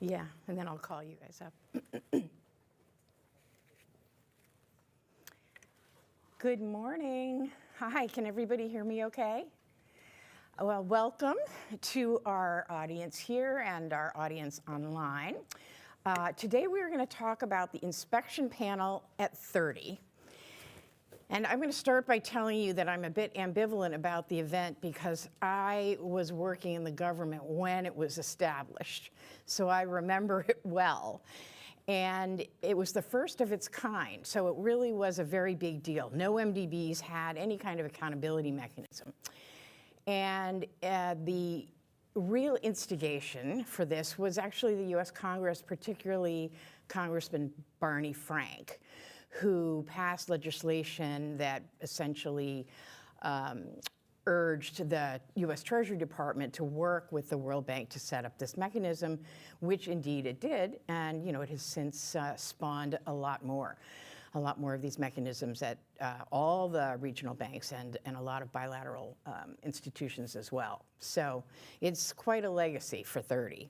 Yeah, and then I'll call you guys up. Good morning. Hi, can everybody hear me okay? Well, welcome to our audience here and our audience online. Today we're going to talk about the inspection panel at 30. And I'm going to start by telling you that I'm a bit ambivalent about the event because I was working in the government when it was established, so I remember it well. And it was the first of its kind, so it really was a very big deal. No MDBs had any kind of accountability mechanism. And the real instigation for this was actually the US Congress, particularly Congressman Barney Frank, who passed legislation that essentially urged the US Treasury Department to work with the World Bank to set up this mechanism, which indeed it did, and it has since spawned a lot more of these mechanisms at all the regional banks and a lot of bilateral institutions as well. So it's quite a legacy for 30.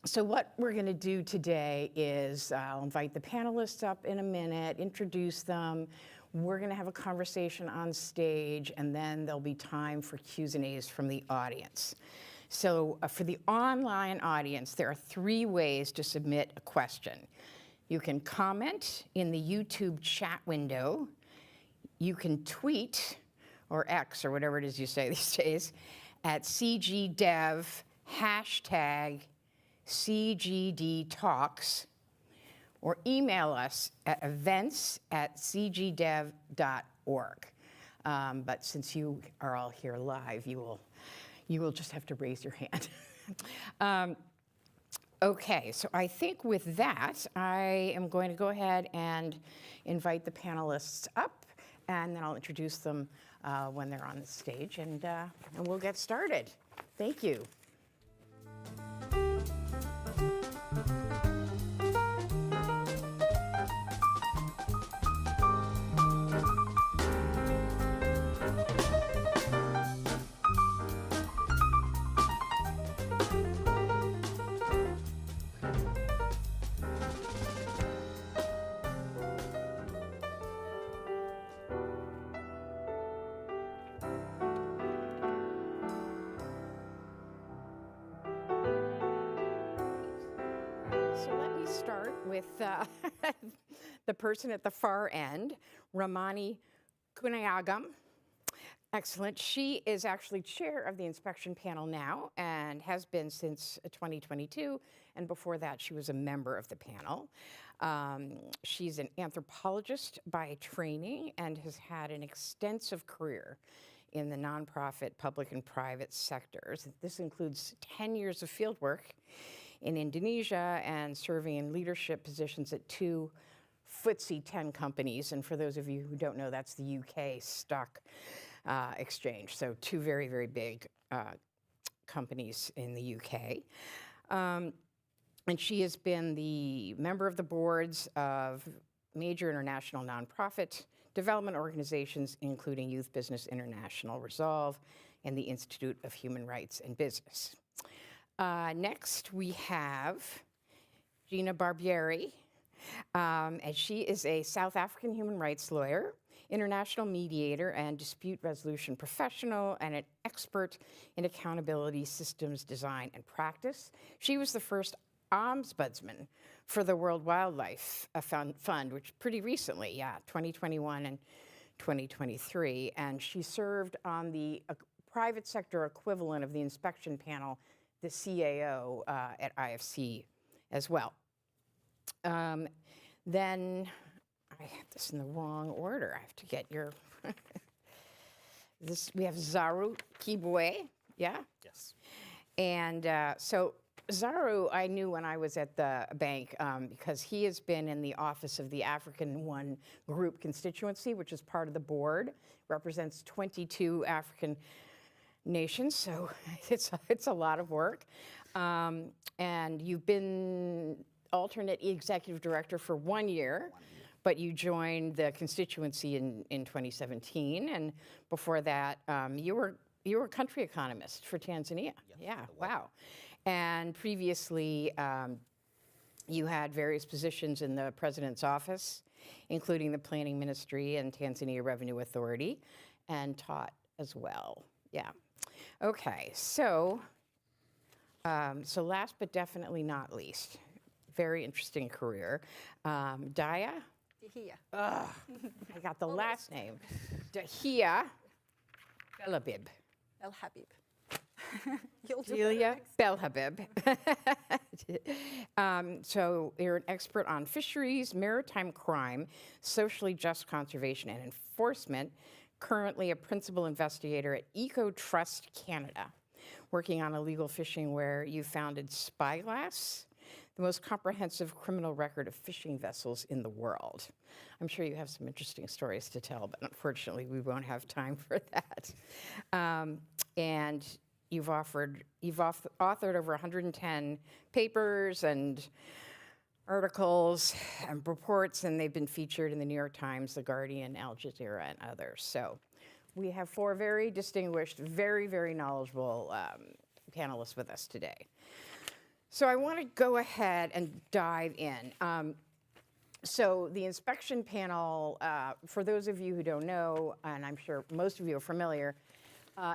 So what we're going to do today is I'll invite the panelists up in a minute, introduce them. We're going to have a conversation on stage, and then there'll be time for Q's and A's from the audience. So for the online audience, there are 3 ways to submit a question. You can comment in the YouTube chat window. You can tweet, or X, or whatever it is you say these days, at CGDev, hashtag CGD Talks, or email us at events@cgdev.org. But since you are all here live, you will just have to raise your hand. Okay, so I think with that, I am going to go ahead and invite the panelists up, and then I'll introduce them when they're on the stage, and we'll get started. Thank you. So let me start with the person at the far end, Ramani Kunayagam. Excellent. She is actually chair of the inspection panel now and has been since 2022. And before that, she was a member of the panel. She's an anthropologist by training and has had an extensive career in the nonprofit, public, and private sectors. This includes 10 years of field work in Indonesia and serving in leadership positions at 2 FTSE 10 companies. And for those of you who don't know, that's the UK stock exchange. So 2 very, very big companies in the UK. And she has been the member of the boards of major international nonprofit development organizations, including Youth Business International Resolve and the Institute of Human Rights and Business. Next, we have Gina Barbieri, and she is a South African human rights lawyer, international mediator, and dispute resolution professional, and an expert in accountability systems design and practice. She was the first ombudsman for the World Wildlife Fund, which pretty recently, 2021 and 2023, and she served on the private sector equivalent of the inspection panel, the CAO at IFC as well. Then, I have this in the wrong order. I have to get your, we have Zaru Kibwe, yeah? Yes. And so Zaru, I knew when I was at the bank because he has been in the office of the African One Group constituency, which is part of the board, represents 22 African nations, so it's a lot of work. And you've been alternate executive director for 1 year, but you joined the constituency in 2017, and before that, you were a country economist for Tanzania. Yes, Yeah, wow. And previously, you had various positions in the president's office, including the planning ministry and Tanzania Revenue Authority, and taught as well. Yeah. Okay, so last but definitely not least, very interesting career. Daya? Dahia. Ugh, I got the last name. Dahia Belhabib. El Habib. You'll do Delia Belhabib. So you're an expert on fisheries, maritime crime, socially just conservation and enforcement, currently a principal investigator at Eco Trust Canada, working on illegal fishing where you founded Spyglass, the most comprehensive criminal record of fishing vessels in the world. I'm sure you have some interesting stories to tell, but unfortunately we won't have time for that. And you've authored over 110 papers and articles and reports, and they've been featured in the New York Times, The Guardian, Al Jazeera, and others. So we have 4 very distinguished, very, very knowledgeable panelists with us today. So I want to go ahead and dive in. So the inspection panel, for those of you who don't know, and I'm sure most of you are familiar,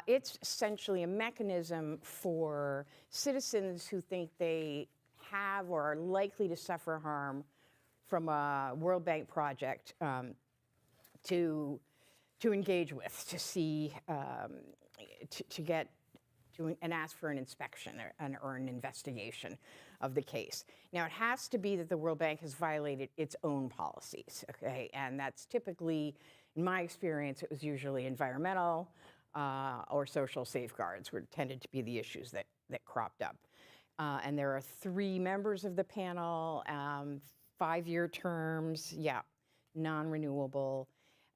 it's essentially a mechanism for citizens who think they have or are likely to suffer harm from a World Bank project to engage with, to see, to get and ask for an inspection or an investigation of the case. Now, it has to be that the World Bank has violated its own policies, okay? And that's typically, in my experience, it was usually environmental or social safeguards were tended to be the issues that cropped up. And there are 3 members of the panel, 5-year terms, yeah, non-renewable.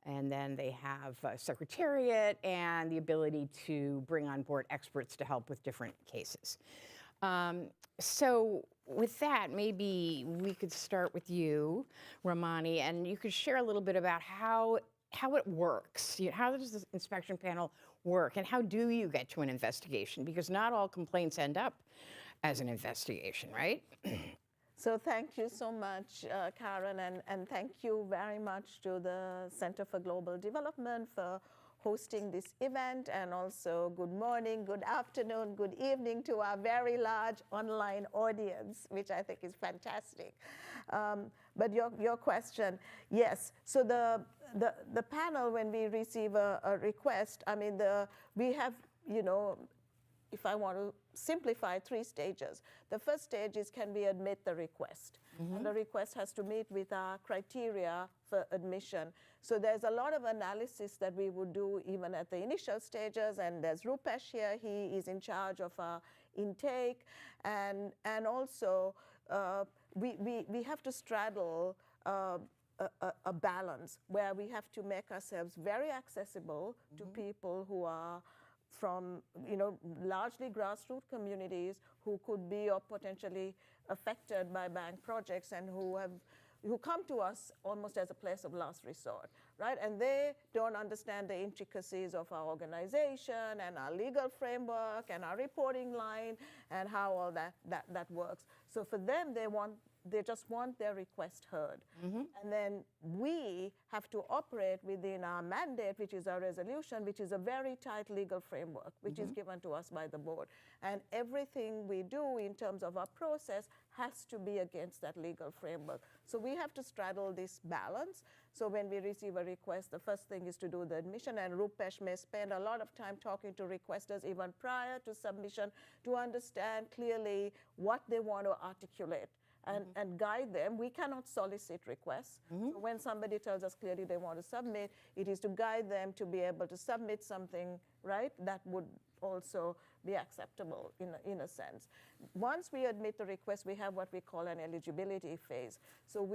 And then they have a secretariat and the ability to bring on board experts to help with different cases. So with that, maybe we could start with you, Ramani, and you could share a little bit about how it works. How does the inspection panel work, and how do you get to an investigation? Because not all complaints end up as an investigation, right? So thank you so much, Karen, and thank you very much to the Center for Global Development for hosting this event, and also good morning, good afternoon, good evening to our very large online audience, which I think is fantastic. But your question, yes. So the panel, when we receive a request, I mean, we have, if I want to simplify, 3 stages. The first stage is, can we admit the request? Mm-hmm. And the request has to meet with our criteria for admission. So there's a lot of analysis that we would do even at the initial stages, and there's Rupesh here. He is in charge of our intake, and also we have to straddle a balance where we have to make ourselves very accessible mm-hmm. to people who are from, largely grassroots communities who could be or potentially affected by bank projects and who come to us almost as a place of last resort, right? And they don't understand the intricacies of our organization and our legal framework and our reporting line and how all that works. So for them, they just want their request heard. Mm-hmm. And then we have to operate within our mandate, which is our resolution, which is a very tight legal framework, which mm-hmm. is given to us by the board. And everything we do in terms of our process has to be against that legal framework. So we have to straddle this balance. So when we receive a request, the first thing is to do the admission, and Rupesh may spend a lot of time talking to requesters even prior to submission to understand clearly what they want to articulate. And guide them. We cannot solicit requests. Mm-hmm. So when somebody tells us clearly they want to submit, it is to guide them to be able to submit something, right, that would also be acceptable in a sense. Once we admit the request, we have what we call an eligibility phase. So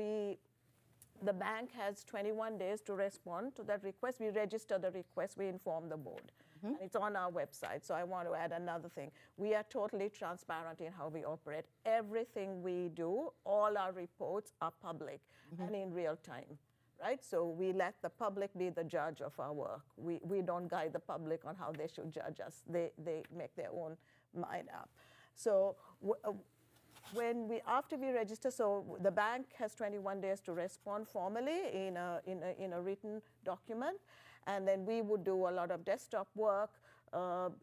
the bank has 21 days to respond to that request. We register the request, we inform the board. Mm-hmm. And it's on our website. So I want to add another thing. We are totally transparent in how we operate. Everything we do, all our reports are public mm-hmm. and in real time, right? So we let the public be the judge of our work. We don't guide the public on how they should judge us. They make their own mind up. So after we register, so the bank has 21 days to respond formally in a written document, and then we would do a lot of desktop work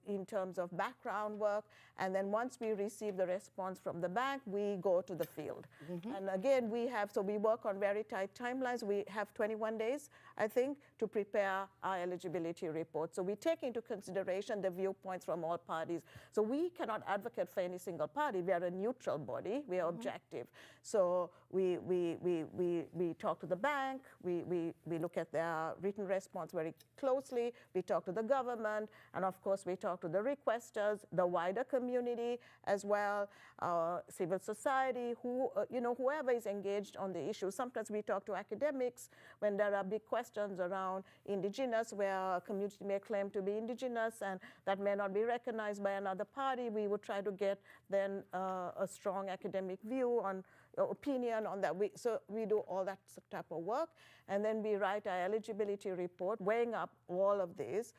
in terms of background work, and then once we receive the response from the bank, we go to the field. And again, we work on very tight timelines. We have 21 days, I think, to prepare our eligibility report. So we take into consideration the viewpoints from all parties. So we cannot advocate for any single party. We are a neutral body. We are objective. So we talk to the bank. We look at their written response very closely. We talk to the government, and of course, we talk to the requesters, the wider community as well, civil society, whoever is engaged on the issue. Sometimes we talk to academics when there are big questions around indigenous, where a community may claim to be indigenous, and that may not be recognized by another party. We would try to get then a strong academic view on opinion on that. So we do all that type of work, and then we write our eligibility report, weighing up all of these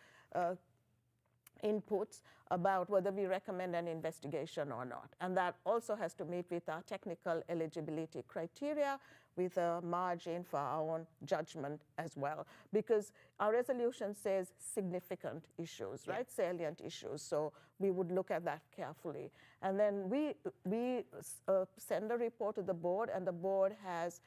inputs about whether we recommend an investigation or not. And that also has to meet with our technical eligibility criteria, with a margin for our own judgment as well. Because our resolution says significant issues, right? Salient issues. So we would look at that carefully. And then we send a report to the board, and the board has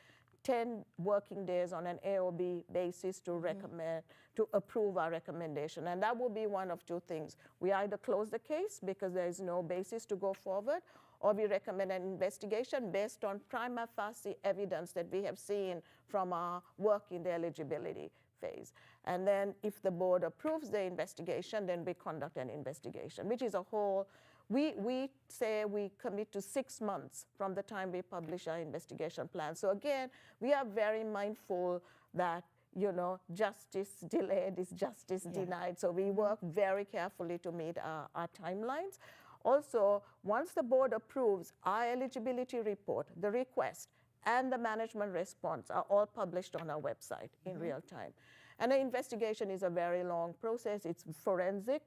10 working days on an AOB basis to recommend, to approve our recommendation. And that will be one of two things. We either close the case because there is no basis to go forward, or we recommend an investigation based on prima facie evidence that we have seen from our work in the eligibility phase. And then if the board approves the investigation, then we conduct an investigation, which is a whole, we say we commit to 6 months from the time we publish our investigation plan. So again, we are very mindful that, justice delayed is justice denied. So we work very carefully to meet our timelines. Also, once the board approves, our eligibility report, the request, and the management response are all published on our website in real time. And the investigation is a very long process. It's forensic.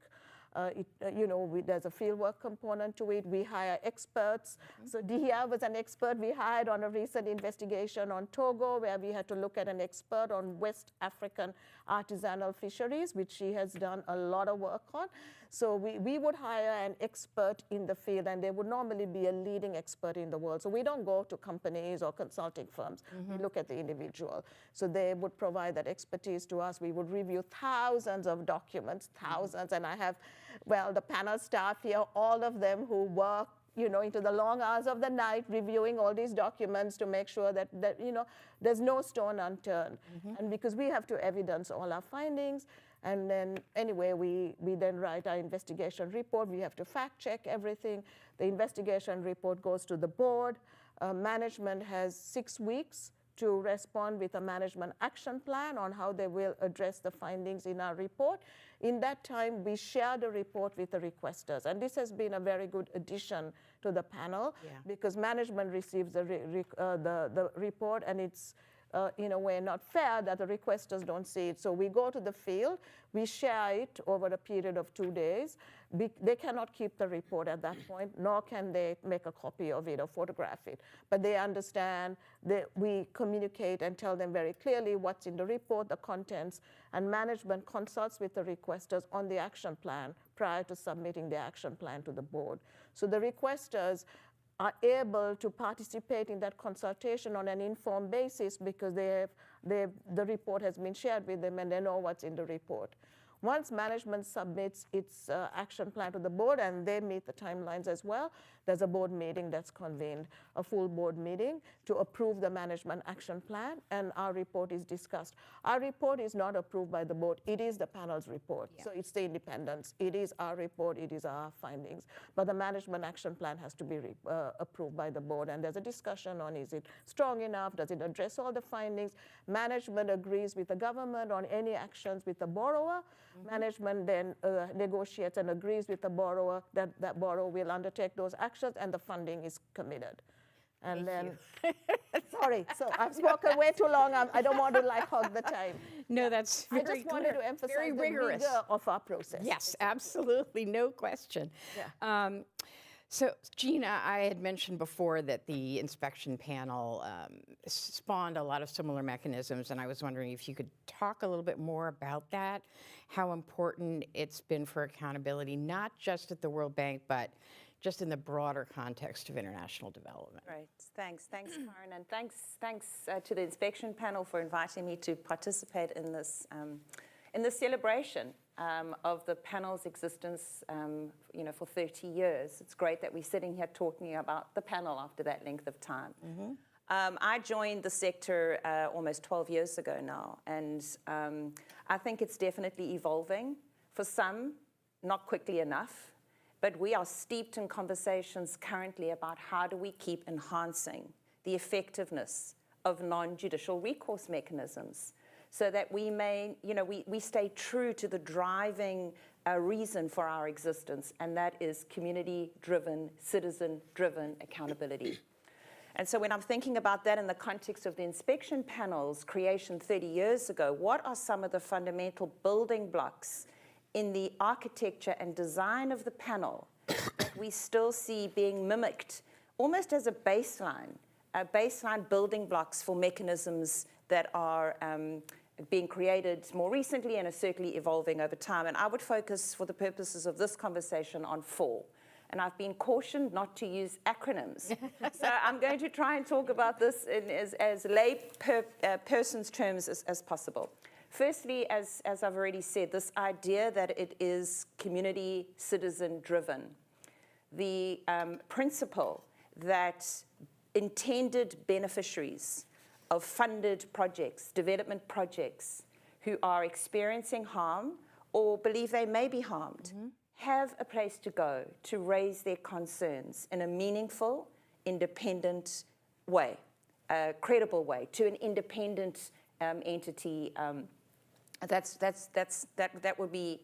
There's a fieldwork component to it. We hire experts. So Dihia was an expert we hired on a recent investigation on Togo, where we had to look at an expert on West African artisanal fisheries, which she has done a lot of work on. So we would hire an expert in the field, and they would normally be a leading expert in the world. So we don't go to companies or consulting firms. We look at the individual. So they would provide that expertise to us. We would review thousands of documents, thousands, and I have, the panel staff here, all of them who work into the long hours of the night reviewing all these documents to make sure that there's no stone unturned. And because we have to evidence all our findings, and then anyway, we then write our investigation report. We have to fact check everything. The investigation report goes to the board. Management has 6 weeks to respond with a management action plan on how they will address the findings in our report. In that time, we share the report with the requesters. And this has been a very good addition to the panel, because management receives the report, and it's in a way not fair that the requesters don't see it. So we go to the field, we share it over a period of 2 days. They cannot keep the report at that point, nor can they make a copy of it or photograph it. But they understand that we communicate and tell them very clearly what's in the report, the contents, and management consults with the requesters on the action plan prior to submitting the action plan to the board. So the requesters are able to participate in that consultation on an informed basis, because the report has been shared with them and they know what's in the report. Once management submits its action plan to the board, and they meet the timelines as well, there's a board meeting that's convened, a full board meeting to approve the management action plan, and our report is discussed. Our report is not approved by the board. It is the panel's report. So it's the independence. It is our report. It is our findings. But the management action plan has to be approved by the board, and there's a discussion on, is it strong enough? Does it address all the findings? Management agrees with the government on any actions with the borrower. Management then negotiates and agrees with the borrower that that borrower will undertake those actions, and the funding is committed. And then, sorry, so I've spoken way too long. I don't want to hog the time. No, that's very I just wanted to emphasize very the rigorous rigor of our process. Yes, absolutely, no question. Yeah. So, Gina, I had mentioned before that the inspection panel spawned a lot of similar mechanisms, and I was wondering if you could talk a little bit more about that, how important it's been for accountability, not just at the World Bank, but just in the broader context of international development. Right. Thanks, Karen, and thanks to the inspection panel for inviting me to participate in this celebration of the panel's existence, for 30 years. It's great that we're sitting here talking about the panel after that length of time. I joined the sector almost 12 years ago now, and I think it's definitely evolving. For some, not quickly enough. But we are steeped in conversations currently about how do we keep enhancing the effectiveness of non-judicial recourse mechanisms so that we may, we stay true to the driving reason for our existence, and that is community-driven, citizen-driven accountability. And so when I'm thinking about that in the context of the inspection panel's creation 30 years ago, what are some of the fundamental building blocks in the architecture and design of the panel that we still see being mimicked almost as a baseline building blocks for mechanisms that are being created more recently and are certainly evolving over time. And I would focus for the purposes of this conversation on 4. And I've been cautioned not to use acronyms. So I'm going to try and talk about this in as lay person's terms as possible. Firstly, as I've already said, this idea that it is community citizen driven. The principle that intended beneficiaries of funded projects, development projects, who are experiencing harm or believe they may be harmed, have a place to go to raise their concerns in a meaningful, independent way, a credible way, to an independent entity. That would be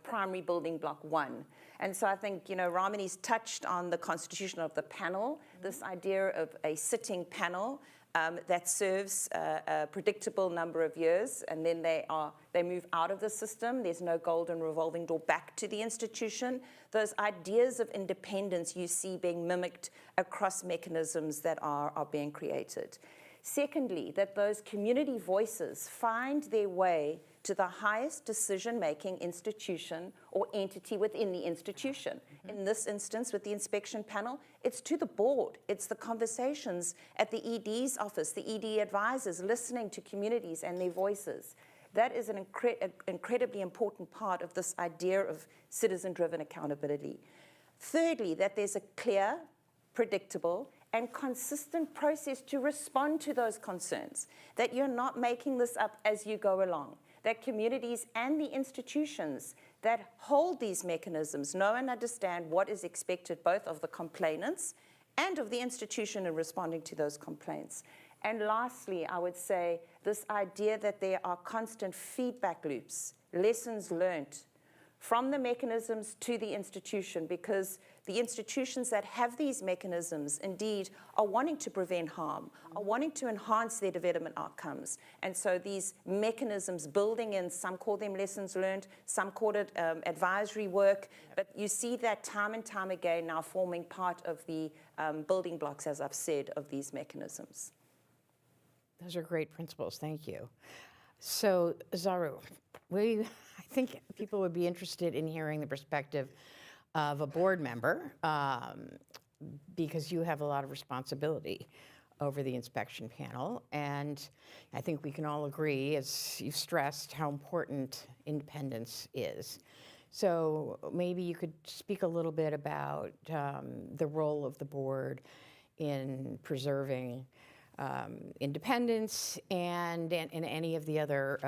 primary building block 1. And so I think, Ramani's touched on the constitution of the panel, this idea of a sitting panel that serves a predictable number of years, and then they move out of the system. There's no golden revolving door back to the institution. Those ideas of independence you see being mimicked across mechanisms that are being created. Secondly, that those community voices find their way to the highest decision-making institution or entity within the institution. In this instance, with the inspection panel, it's to the board. It's the conversations at the ED's office, the ED advisors listening to communities and their voices. That is an incredibly important part of this idea of citizen-driven accountability. Thirdly, that there's a clear, predictable, and consistent process to respond to those concerns, that you're not making this up as you go along, that communities and the institutions that hold these mechanisms know and understand what is expected both of the complainants and of the institution in responding to those complaints. And lastly, I would say this idea that there are constant feedback loops, lessons learned from the mechanisms to the institution, because the institutions that have these mechanisms indeed are wanting to prevent harm, are wanting to enhance their development outcomes. And so these mechanisms building in, some call them lessons learned, some call it advisory work, but you see that time and time again now forming part of the building blocks, as I've said, of these mechanisms. Those are great principles, thank you. So, Zaru, I think people would be interested in hearing the perspective of a board member, because you have a lot of responsibility over the inspection panel. And I think we can all agree, as you've stressed, how important independence is. So maybe you could speak a little bit about the role of the board in preserving independence and any of the other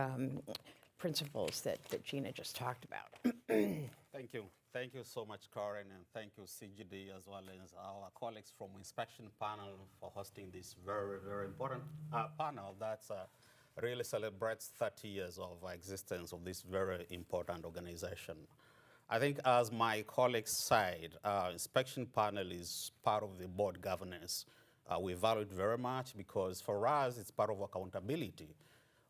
principles that Gina just talked about. Thank you. Thank you so much, Karen, and thank you, CGD, as well as our colleagues from Inspection Panel for hosting this very, very important panel that really celebrates 30 years of existence of this very important organization. I think, as my colleagues said, Inspection Panel is part of the board governance. We value it very much because for us, it's part of accountability.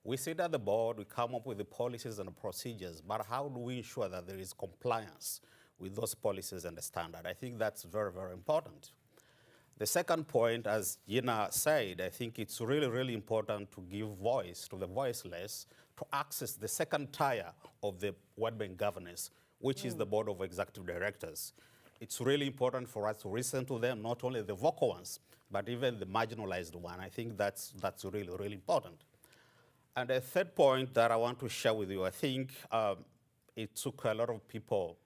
We sit at the board, we come up with the policies and the procedures, but how do we ensure that there is compliance with those policies and the standard. I think that's very, very important. The second point, as Gina said, I think it's really, really important to give voice to the voiceless to access the second tier of the World Bank governance, which is the board of executive directors. It's really important for us to listen to them, not only the vocal ones, but even the marginalized one. I think that's really, really important. And the third point that I want to share with you, I think it took a lot of people,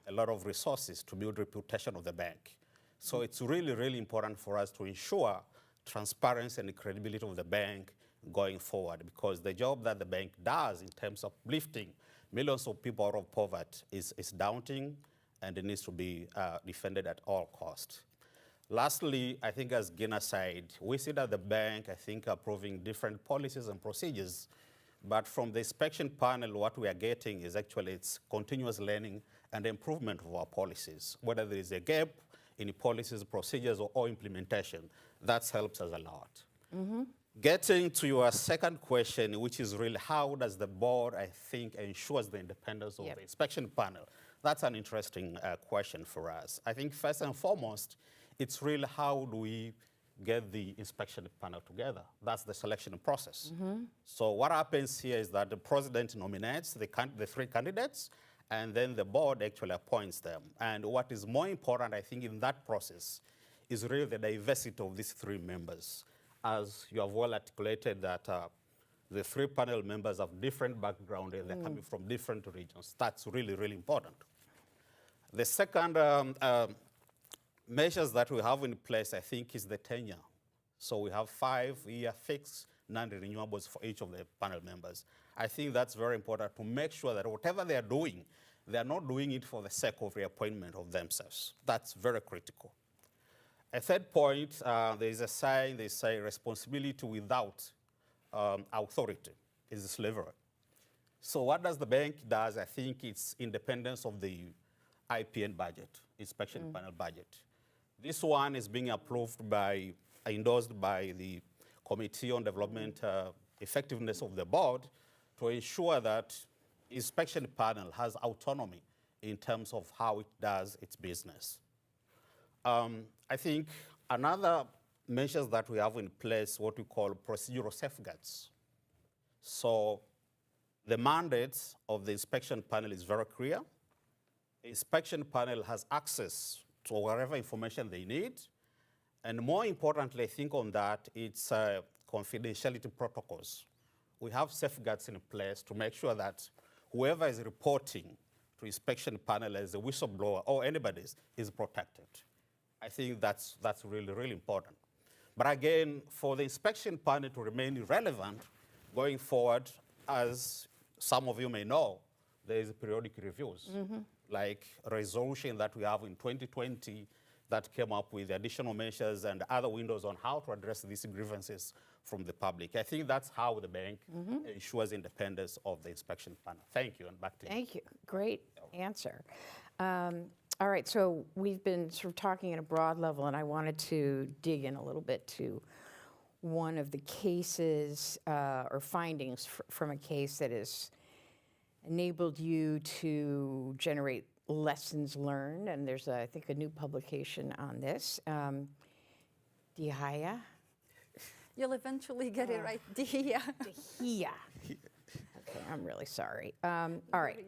a lot of resources to build reputation of the bank. So it's really, really important for us to ensure transparency and credibility of the bank going forward, because the job that the bank does in terms of lifting millions of people out of poverty is daunting, and it needs to be defended at all costs. Lastly, I think as Gina said, we see that the bank, I think, approving different policies and procedures, but from the inspection panel, what we are getting is actually it's continuous learning and improvement of our policies, whether there is a gap in policies, procedures, or implementation. That helps us a lot. Getting to your second question, which is really how does the board, I think, ensures the independence of the inspection panel? That's an interesting question for us. I think first and foremost, it's really how do we get the inspection panel together? That's the selection process. So what happens here is that the president nominates the three candidates, and then the board actually appoints them. And what is more important, I think, in that process is really the diversity of these three members. As you have well articulated that the three panel members have different background and they're coming from different regions. That's really, really important. The second measures that we have in place, I think, is the tenure. So we have 5-year fixed non-renewables for each of the panel members. I think that's very important to make sure that whatever they are doing, they are not doing it for the sake of reappointment of themselves. That's very critical. A third point, there is a saying, they say responsibility without authority is slavery. So what does the bank does? I think it's independence of the IPN budget, inspection panel budget. This one is being endorsed by the Committee on Development Effectiveness of the board to ensure that inspection panel has autonomy in terms of how it does its business. I think another measures that we have in place, what we call procedural safeguards. So the mandate of the inspection panel is very clear. The inspection panel has access to whatever information they need. And more importantly, I think on that, it's confidentiality protocols. We have safeguards in place to make sure that whoever is reporting to inspection panel as a whistleblower or anybody is protected. I think that's really, really important. But again, for the inspection panel to remain relevant going forward, as some of you may know, there is periodic reviews, like a resolution that we have in 2020 that came up with additional measures and other windows on how to address these grievances from the public. I think that's how the bank ensures independence of the inspection panel. Thank you, and back to you. Thank you. Great answer. All right, so we've been sort of talking at a broad level, and I wanted to dig in a little bit to one of the cases or findings from a case that has enabled you to generate lessons learned, and there's, I think, a new publication on this. Dihaya? You'll eventually get it right, Dihia. Dihia. Okay, I'm really sorry. All right.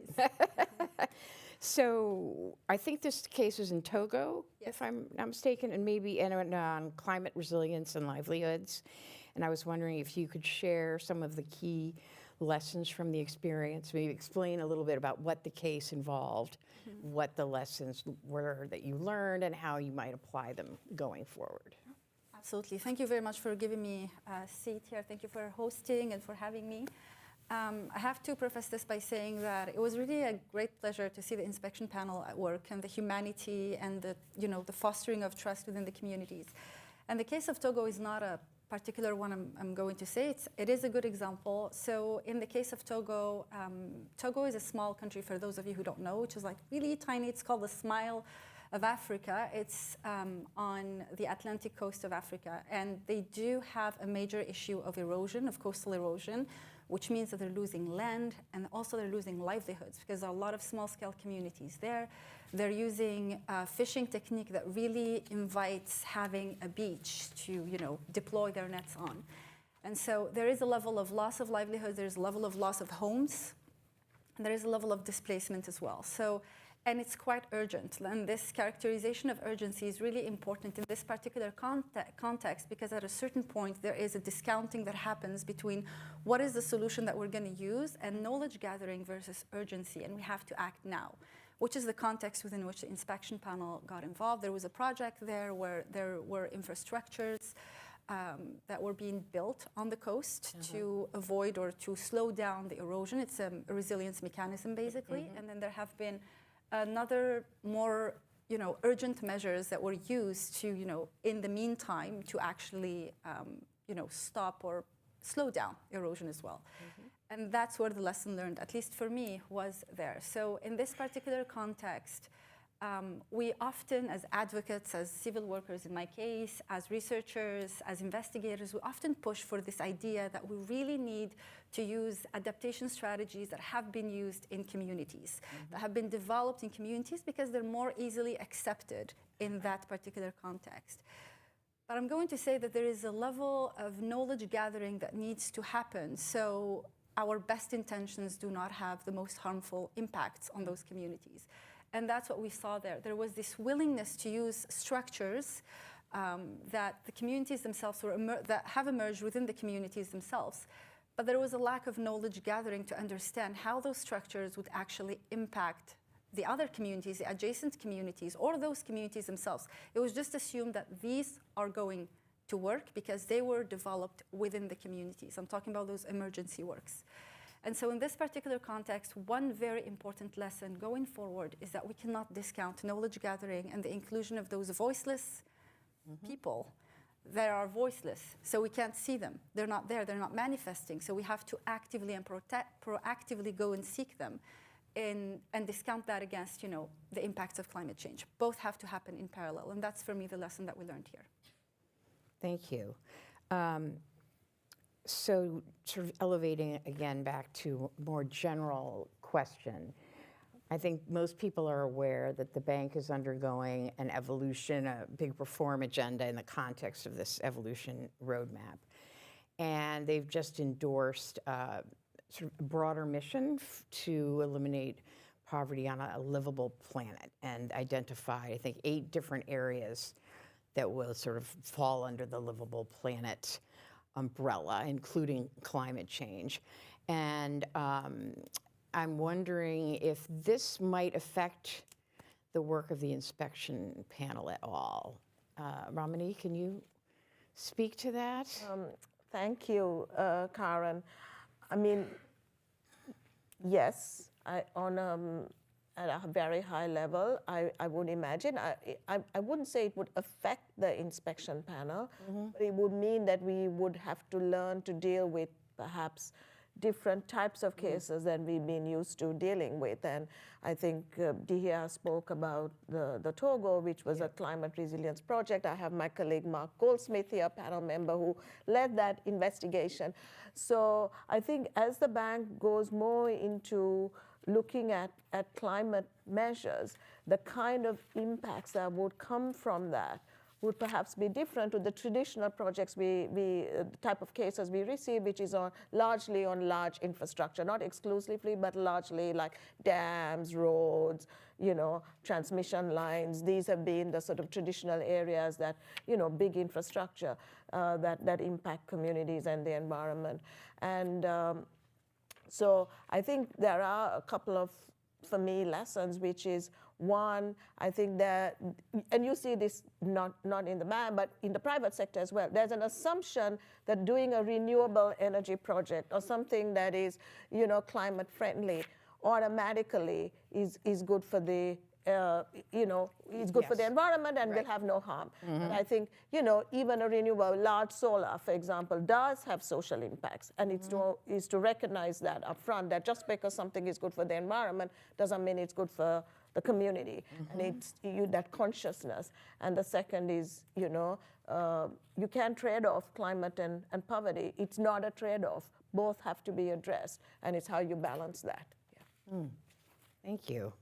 So I think this case is in Togo, if I'm not mistaken, and maybe on climate resilience and livelihoods. And I was wondering if you could share some of the key lessons from the experience, maybe explain a little bit about what the case involved, what the lessons were that you learned, and how you might apply them going forward. Absolutely. Thank you very much for giving me a seat here. Thank you for hosting and for having me. I have to preface this by saying that it was really a great pleasure to see the inspection panel at work and the humanity and the fostering of trust within the communities. And the case of Togo is not a particular one I'm going to say. It is a good example. So in the case of Togo, Togo is a small country, for those of you who don't know, which is like really tiny. It's called the Smile of Africa. It's on the Atlantic coast of Africa. And they do have a major issue of erosion, of coastal erosion, which means that they're losing land and also they're losing livelihoods because there are a lot of small-scale communities there. They're using a fishing technique that really invites having a beach to, deploy their nets on. And so there is a level of loss of livelihood, there's a level of loss of homes, and there is a level of displacement as well. And it's quite urgent. And this characterization of urgency is really important in this particular context because at a certain point, there is a discounting that happens between what is the solution that we're going to use and knowledge gathering versus urgency. And we have to act now, which is the context within which the inspection panel got involved. There was a project there where there were infrastructures that were being built on the coast to avoid or to slow down the erosion. It's a resilience mechanism, basically. And then there have been another more, urgent measures that were used to, in the meantime, to actually, stop or slow down erosion as well. And that's where the lesson learned, at least for me, was there. So in this particular context, we often, as advocates, as civil workers in my case, as researchers, as investigators, we often push for this idea that we really need to use adaptation strategies that have been used in communities, that have been developed in communities because they're more easily accepted in that particular context. But I'm going to say that there is a level of knowledge gathering that needs to happen so our best intentions do not have the most harmful impacts on those communities. And that's what we saw there. There was this willingness to use structures that the communities themselves that have emerged within the communities themselves. But there was a lack of knowledge gathering to understand how those structures would actually impact the other communities, the adjacent communities, or those communities themselves. It was just assumed that these are going to work because they were developed within the communities. I'm talking about those emergency works. And so in this particular context, one very important lesson going forward is that we cannot discount knowledge gathering and the inclusion of those voiceless people. They are voiceless, so we can't see them. They're not there, they're not manifesting. So we have to actively and proactively go and seek them and discount that against, the impacts of climate change. Both have to happen in parallel, and that's for me the lesson that we learned here. Thank you. So sort of elevating again back to a more general question, I think most people are aware that the bank is undergoing an evolution, a big reform agenda in the context of this evolution roadmap. And they've just endorsed sort of a broader mission to eliminate poverty on a livable planet and identify, I think, 8 different areas that will sort of fall under the livable planet umbrella, including climate change. And I'm wondering if this might affect the work of the inspection panel at all. Ramani, can you speak to that? Thank you, Karen. I mean, yes, at a very high level, I would imagine. I wouldn't say it would affect the inspection panel, but it would mean that we would have to learn to deal with perhaps different types of cases than we've been used to dealing with. And I think Dihya spoke about the Togo, which was a climate resilience project. I have my colleague Mark Goldsmith here, panel member, who led that investigation. So I think as the bank goes more into looking at climate measures, the kind of impacts that would come from that would perhaps be different to the traditional projects the type of cases we receive, which is largely on large infrastructure, not exclusively, but largely like dams, roads, transmission lines. These have been the sort of traditional areas that, big infrastructure that impact communities and the environment. And so I think there are a couple of, for me, lessons, which is one, I think that, and you see this not in the bank, but in the private sector as well, there's an assumption that doing a renewable energy project or something that is, climate friendly automatically is good for the is good for the Yes. environment and will have no harm. And I think, even a renewable large solar, for example, does have social impacts. And it's to recognize that upfront, that just because something is good for the environment doesn't mean it's good for the community. And it's that consciousness. And the second is, you can't trade off climate and poverty. It's not a trade-off. Both have to be addressed. And it's how you balance that. Yeah. Thank you.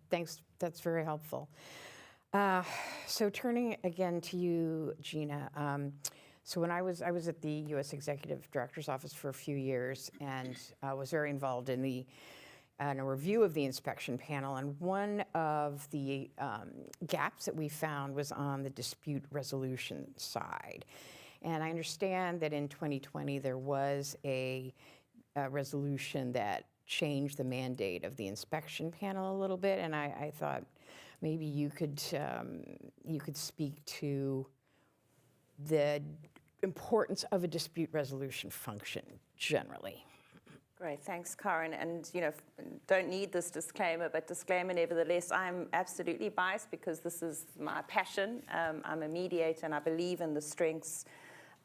Thanks, that's very helpful. So turning again to you, Gina. So when I was at the U.S. Executive Director's Office for a few years and was very involved in a review of the inspection panel, and one of the gaps that we found was on the dispute resolution side. And I understand that in 2020 there was a resolution that changed the mandate of the inspection panel a little bit, and I thought maybe you could speak to the importance of a dispute resolution function generally. Great, thanks, Karen. And don't need this disclaimer, but disclaimer nevertheless, I'm absolutely biased because this is my passion. I'm a mediator, and I believe in the strengths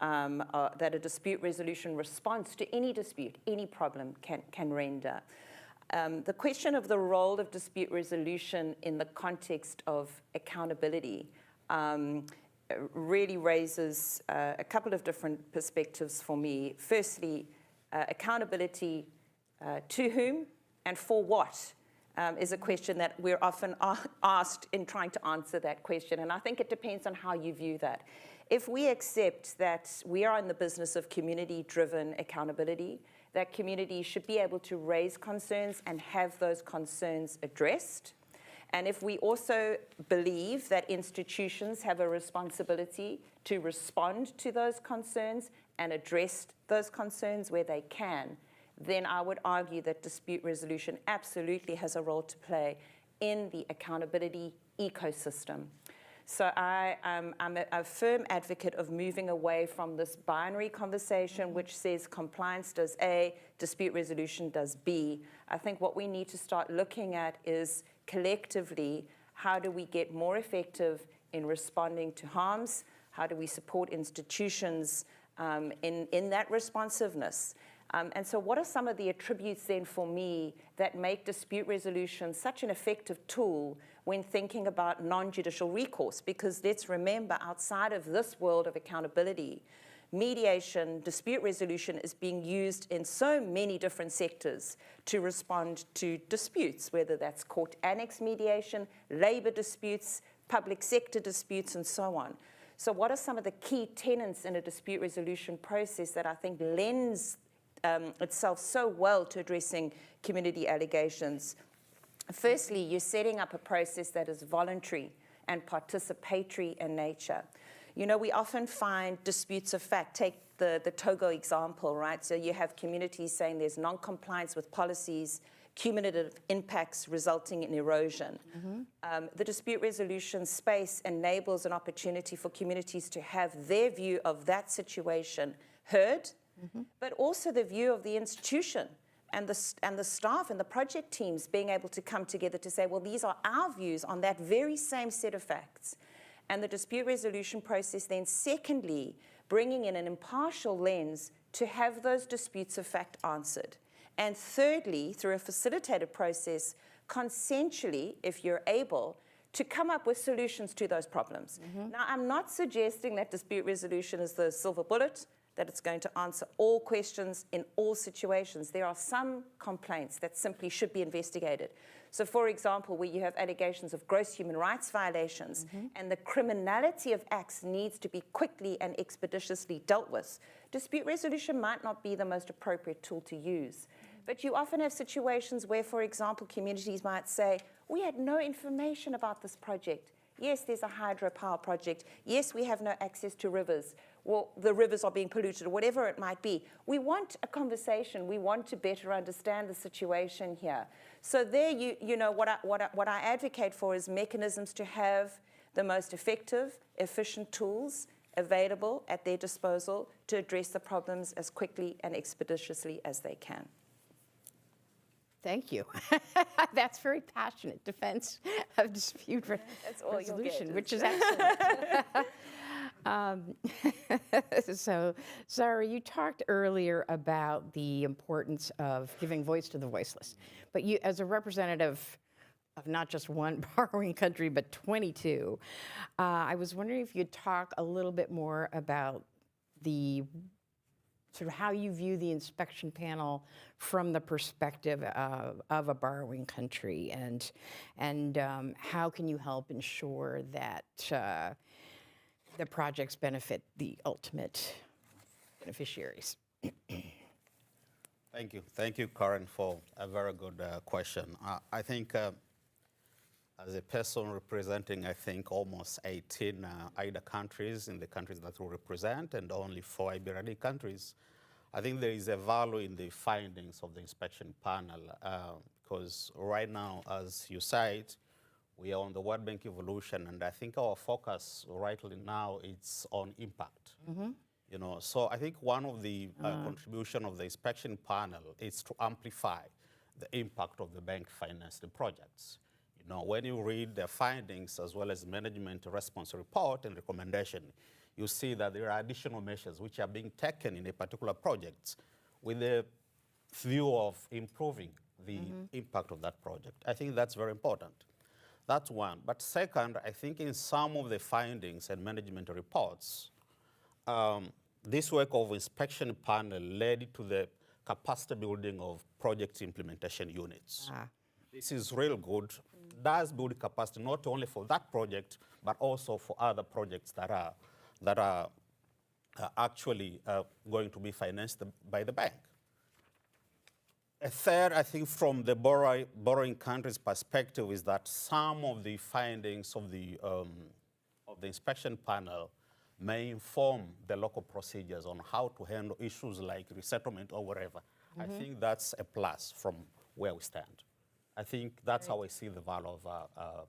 that a dispute resolution response to any dispute, any problem can render. The question of the role of dispute resolution in the context of accountability really raises a couple of different perspectives for me. Firstly, accountability to whom and for what is a question that we're often asked in trying to answer that question. And I think it depends on how you view that. If we accept that we are in the business of community-driven accountability, that communities should be able to raise concerns and have those concerns addressed, and if we also believe that institutions have a responsibility to respond to those concerns and address those concerns where they can, then I would argue that dispute resolution absolutely has a role to play in the accountability ecosystem. So I'm a firm advocate of moving away from this binary conversation which says compliance does A, dispute resolution does B. I think what we need to start looking at is collectively, how do we get more effective in responding to harms? How do we support institutions in that responsiveness? And so what are some of the attributes then for me that make dispute resolution such an effective tool when thinking about non-judicial recourse? Because let's remember, outside of this world of accountability, mediation, dispute resolution is being used in so many different sectors to respond to disputes, whether that's court annex mediation, labor disputes, public sector disputes, and so on. So what are some of the key tenets in a dispute resolution process that I think lends itself so well to addressing community allegations? Firstly, you're setting up a process that is voluntary and participatory in nature. We often find disputes of fact. Take the Togo example, right? So you have communities saying there's non-compliance with policies, cumulative impacts resulting in erosion. The dispute resolution space enables an opportunity for communities to have their view of that situation heard, but also the view of the institution and the staff and the project teams being able to come together to say, well, these are our views on that very same set of facts. And the dispute resolution process then, secondly, bringing in an impartial lens to have those disputes of fact answered. And thirdly, through a facilitated process, consensually, if you're able, to come up with solutions to those problems. Now, I'm not suggesting that dispute resolution is the silver bullet, that it's going to answer all questions in all situations. There are some complaints that simply should be investigated. So for example, where you have allegations of gross human rights violations and the criminality of acts needs to be quickly and expeditiously dealt with, dispute resolution might not be the most appropriate tool to use. But you often have situations where, for example, communities might say, we had no information about this project. Yes, there's a hydropower project. Yes, we have no access to rivers. Well, the rivers are being polluted, or whatever it might be. We want a conversation. We want to better understand the situation here. So there, what I advocate for is mechanisms to have the most effective, efficient tools available at their disposal to address the problems as quickly and expeditiously as they can. Thank you. That's very passionate defense of dispute That's all you'll get, resolution, which is isn't excellent. So, Zara, you talked earlier about the importance of giving voice to the voiceless. But you, as a representative of not just one borrowing country, but 22, I was wondering if you'd talk a little bit more about the sort of how you view the inspection panel from the perspective of a borrowing country, and how can you help ensure that the projects benefit the ultimate beneficiaries? Thank you, Karen, for a very good question. I think as a person representing, I think, almost 18 IDA countries in the countries that we represent, and only 4 IBRD countries, I think there is a value in the findings of the inspection panel, because right now, as you said, we are on the World Bank evolution, and I think our focus rightly now is on impact. You know, so I think one of the contribution of the inspection panel is to amplify the impact of the bank financed projects. You know, when you read the findings as well as management response report and recommendation, you see that there are additional measures which are being taken in a particular project with the view of improving the impact of that project. I think that's very important. That's one. But second, I think in some of the findings and management reports, this work of inspection panel led to the capacity building of project implementation units. This is real good. Does build capacity not only for that project, but also for other projects that are actually going to be financed by the bank. A third, I think, from the borrowing country's perspective, is that some of the findings of the inspection panel may inform the local procedures on how to handle issues like resettlement or whatever. I think that's a plus from where we stand. I think that's how I see the value of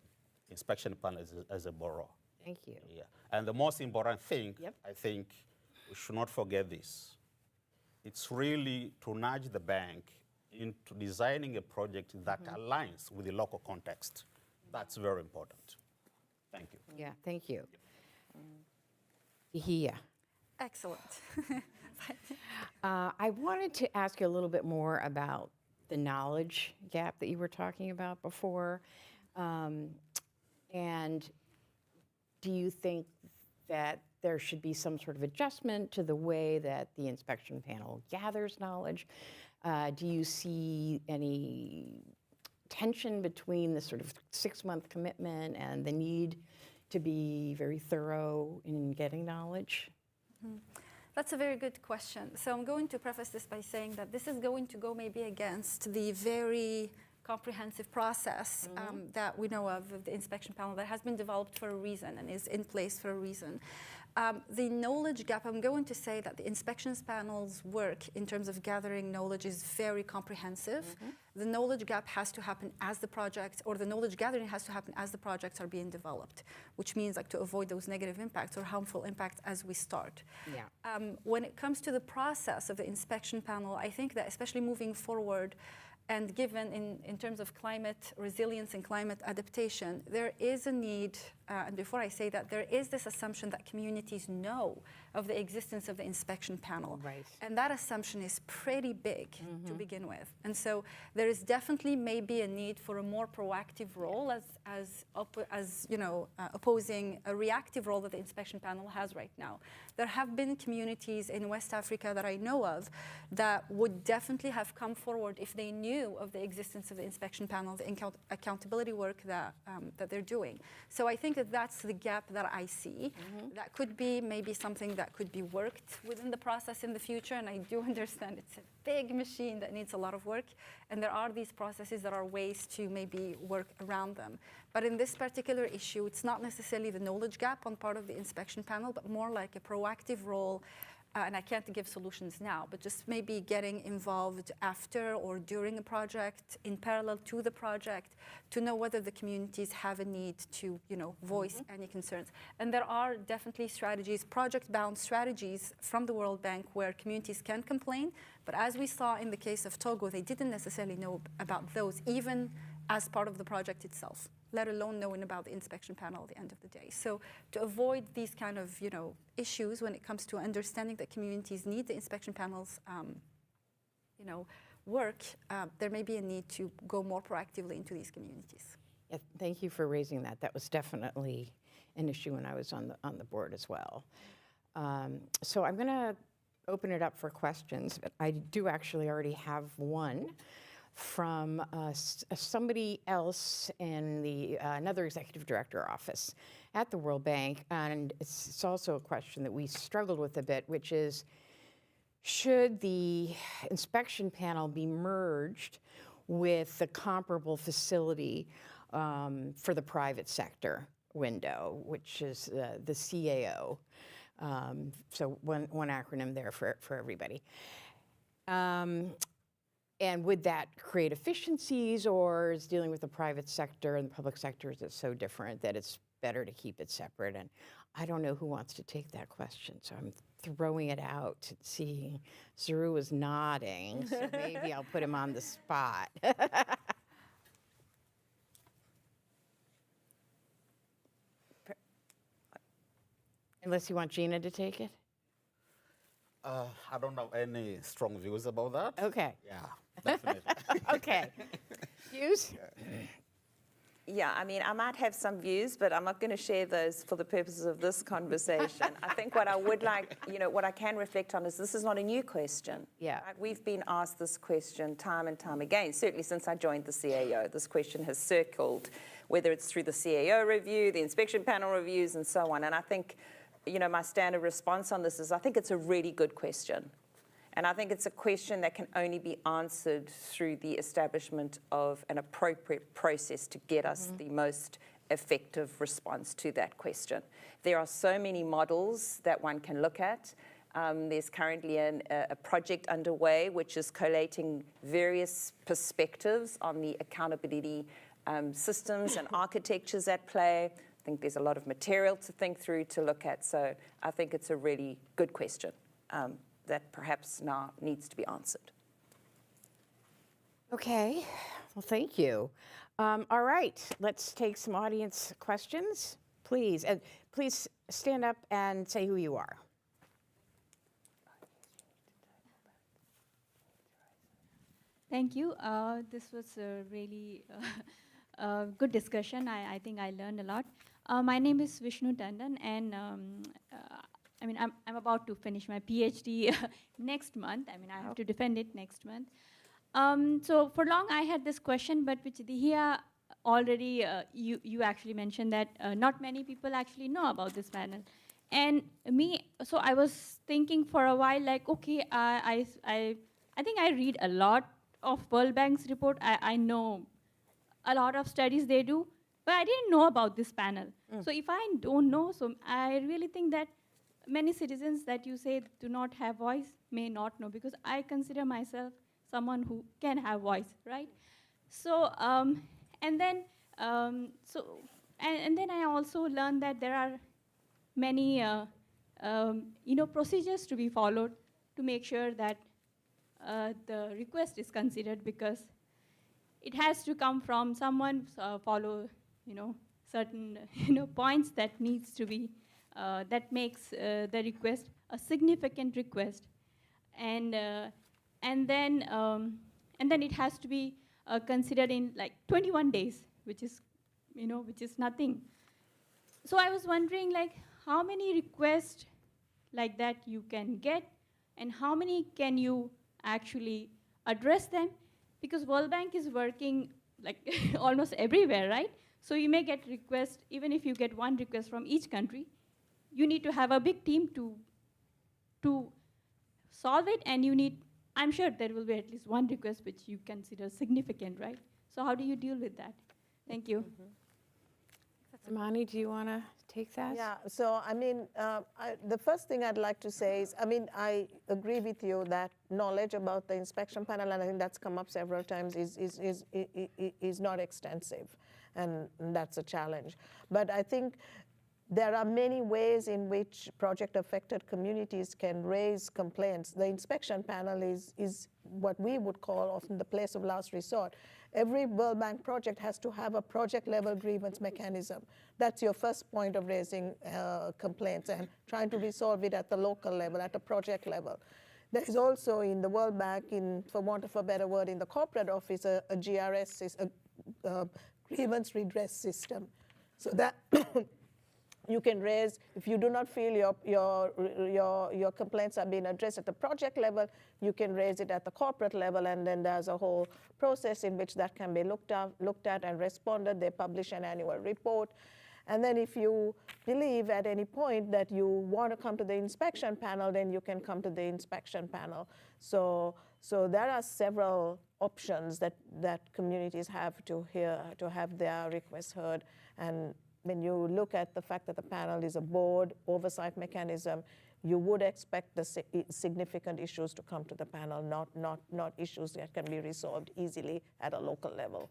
inspection panel as a borrower. Thank you. Yeah. And the most important thing, Yep. I think we should not forget this. It's really to nudge the bank into designing a project that aligns with the local context. That's very important. Thank you. Yeah, thank you. Yeah. Excellent. I wanted to ask you a little bit more about the knowledge gap that you were talking about before. And do you think that there should be some sort of adjustment to the way that the inspection panel gathers knowledge? Do you see any tension between the sort of 6-month commitment and the need to be very thorough in getting knowledge? That's a very good question. So I'm going to preface this by saying that this is going to go maybe against the very comprehensive process that we know of the inspection panel that has been developed for a reason and is in place for a reason. The knowledge gap, I'm going to say that the inspections panel's work in terms of gathering knowledge is very comprehensive. The knowledge gap has to happen as the project, or the knowledge gathering has to happen as the projects are being developed, which means like to avoid those negative impacts or harmful impacts as we start. Yeah. When it comes to the process of the inspection panel, I think that especially moving forward, and given in terms of climate resilience and climate adaptation, there is a need, and before I say that, there is this assumption that communities know of the existence of the inspection panel. Right. And that assumption is pretty big to begin with. And so there is definitely maybe a need for a more proactive role as you know, opposing a reactive role that the inspection panel has right now. There have been communities in West Africa that I know of that would definitely have come forward if they knew of the existence of the inspection panel, the accountability work that they're doing. So I think that that's the gap that I see. That could be maybe something that could be worked within the process in the future, and I do understand it's a big machine that needs a lot of work, and there are these processes that are ways to maybe work around them. But in this particular issue, it's not necessarily the knowledge gap on part of the inspection panel, but more like a proactive role and I can't give solutions now, but just maybe getting involved after or during a project, in parallel to the project, to know whether the communities have a need to, voice any concerns. And there are definitely strategies, project-bound strategies from the World Bank where communities can complain, but as we saw in the case of Togo, they didn't necessarily know about those, even as part of the project itself, let alone knowing about the inspection panel at the end of the day. So to avoid these kind of issues when it comes to understanding that communities need the inspection panels work, there may be a need to go more proactively into these communities. Yeah, thank you for raising that. That was definitely an issue when I was on the board as well. So I'm going to open it up for questions, but I do actually already have one from somebody else in the another executive director office at the World Bank, and it's also a question that we struggled with a bit, which is, should the inspection panel be merged with the comparable facility for the private sector window, which is the CAO? So one acronym there for everybody. And would that create efficiencies, or is dealing with the private sector and the public sector, is it so different that it's better to keep it separate? And I don't know who wants to take that question, so I'm throwing it out to see. Zuru is nodding, so maybe I'll put him on the spot. Unless you want Gina to take it? I don't have any strong views about that. Okay. Yeah, definitely. Okay. Views? Yeah, I mean, I might have some views, but I'm not going to share those for the purposes of this conversation. I think what I would like, what I can reflect on is this is not a new question. Yeah. Right? We've been asked this question time and time again, certainly since I joined the CAO. This question has circled, whether it's through the CAO review, the inspection panel reviews, and so on. And I think, my standard response on this is I think it's a really good question. And I think it's a question that can only be answered through the establishment of an appropriate process to get us the most effective response to that question. There are so many models that one can look at. There's currently a project underway which is collating various perspectives on the accountability systems and architectures at play. I think there's a lot of material to think through, to look at. So I think it's a really good question that perhaps now needs to be answered. Okay, well, thank you. All right, let's take some audience questions, please. And please stand up and say who you are. Thank you. This was a really good discussion. I think I learned a lot. My name is Vishnu Tandon, and I'm about to finish my PhD next month. I have to defend it next month. So for long, I had this question, but which Dihya already, you actually mentioned that not many people actually know about this panel. And so I was thinking for a while, like, okay, I think I read a lot of World Bank's report. I know a lot of studies they do, but I didn't know about this panel. So if I don't know, so I really think that many citizens that you say do not have voice may not know, because I consider myself someone who can have voice, right? So and then I also learned that there are many procedures to be followed to make sure that the request is considered, because it has to come from someone, follow certain points that needs to be that makes the request a significant request, and then it has to be considered in like 21 days, which is nothing. So I was wondering, like, how many requests like that you can get, and how many can you actually address them? Because World Bank is working like almost everywhere, right? So you may get requests, even if you get one request from each country, you need to have a big team to solve it, and I'm sure there will be at least one request which you consider significant, right? So how do you deal with that? Thank you. Imani, do you want to take that? Yeah, so I mean, the first thing I'd like to say is, I mean, I agree with you that knowledge about the inspection panel, and I think that's come up several times, is not extensive, and that's a challenge. But I think there are many ways in which project-affected communities can raise complaints. The inspection panel is what we would call often the place of last resort. Every World Bank project has to have a project-level grievance mechanism. That's your first point of raising complaints and trying to resolve it at the local level, at the project level. There is also in the World Bank, for want of a better word, in the corporate office, a GRS, a grievance redress system. So that you can raise, if you do not feel your complaints are being addressed at the project level, you can raise it at the corporate level, and then there's a whole process in which that can be looked at and responded. They publish an annual report. And then if you believe at any point that you want to come to the inspection panel, then you can come to the inspection panel. So there are several options that communities have to have their requests heard. And when you look at the fact that the panel is a board oversight mechanism, you would expect the significant issues to come to the panel, not issues that can be resolved easily at a local level.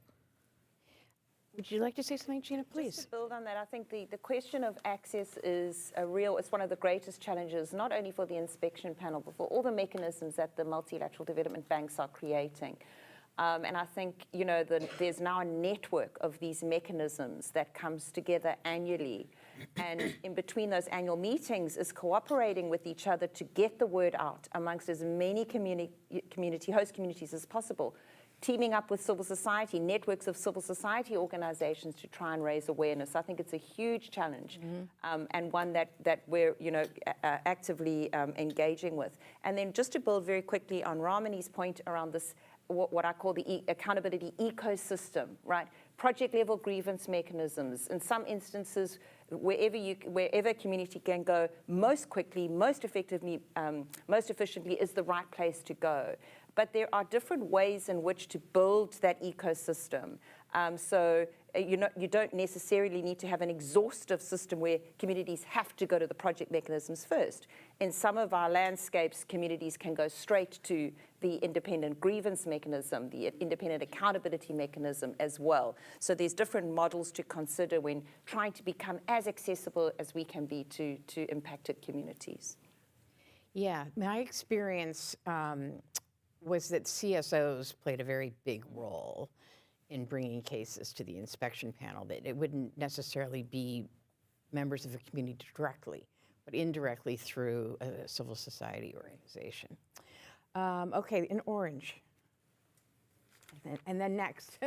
Would you like to say something, Gina, please? Just to build on that, I think the question of access is it's one of the greatest challenges, not only for the inspection panel, but for all the mechanisms that the multilateral development banks are creating. And I think, you know, there's now a network of these mechanisms that comes together annually. And in between those annual meetings is cooperating with each other to get the word out amongst as many host communities as possible, teaming up with civil society, networks of civil society organizations to try and raise awareness. I think it's a huge challenge, and one that we're, you know, actively engaging with. And then just to build very quickly on Ramani's point around this, what I call the accountability ecosystem, right? Project level grievance mechanisms. In some instances, wherever a community can go most quickly, most effectively, most efficiently is the right place to go. But there are different ways in which to build that ecosystem. So you don't necessarily need to have an exhaustive system where communities have to go to the project mechanisms first. In some of our landscapes, communities can go straight to the independent grievance mechanism, the independent accountability mechanism as well. So there's different models to consider when trying to become as accessible as we can be to impacted communities. Yeah, my experience was that CSOs played a very big role in bringing cases to the inspection panel, that it wouldn't necessarily be members of the community directly, but indirectly through a civil society organization. Okay, in orange. And then next.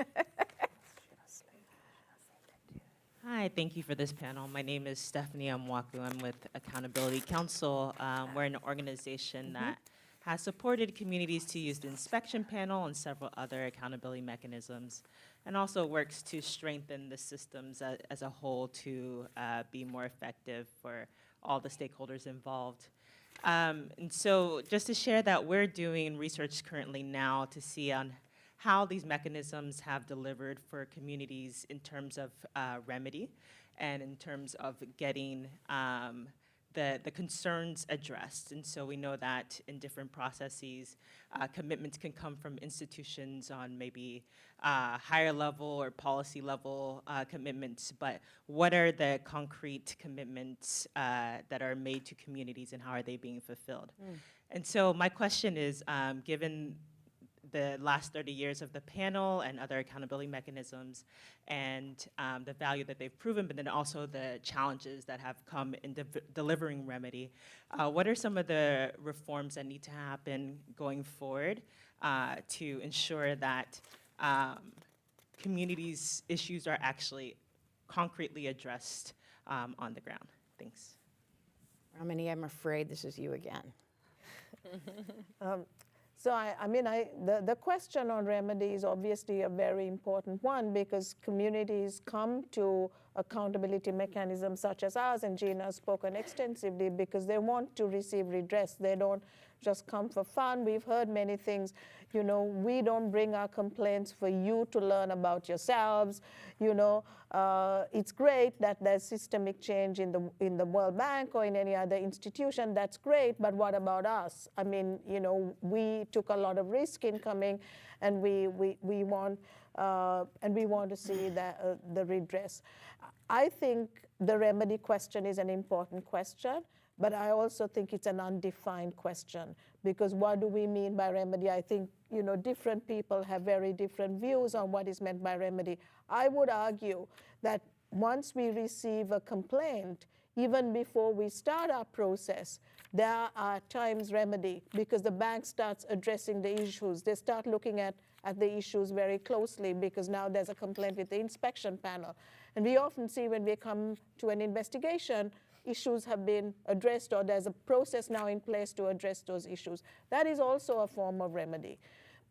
Hi, thank you for this panel. My name is Stephanie Amwaku. I'm with Accountability Council. We're an organization that has supported communities to use the inspection panel and several other accountability mechanisms, and also works to strengthen the systems as a whole to be more effective for all the stakeholders involved. And so just to share that we're doing research currently now to see on how these mechanisms have delivered for communities in terms of remedy and in terms of getting the concerns addressed. And so we know that in different processes, commitments can come from institutions on maybe higher level or policy level commitments, but what are the concrete commitments that are made to communities and how are they being fulfilled? And so my question is, given the last 30 years of the panel and other accountability mechanisms and the value that they've proven, but then also the challenges that have come in delivering remedy. What are some of the reforms that need to happen going forward to ensure that communities' issues are actually concretely addressed on the ground? Thanks. Ramani, I'm afraid this is you again. So the question on remedy is obviously a very important one, because communities come to accountability mechanisms such as ours, and Gina has spoken extensively, because they want to receive redress. They don't just come for fun. We've heard many things. You know, we don't bring our complaints for you to learn about yourselves. You know, it's great that there's systemic change in the World Bank or in any other institution. That's great, but what about us? I mean, you know, we took a lot of risk in coming, and we want to see the redress. I think the remedy question is an important question, but I also think it's an undefined question, because what do we mean by remedy? I think, you know, different people have very different views on what is meant by remedy. I would argue that once we receive a complaint, even before we start our process, there are times remedy, because the bank starts addressing the issues. They start looking at the issues very closely, because now there's a complaint with the inspection panel. And we often see when we come to an investigation, issues have been addressed, or there's a process now in place to address those issues. That is also a form of remedy.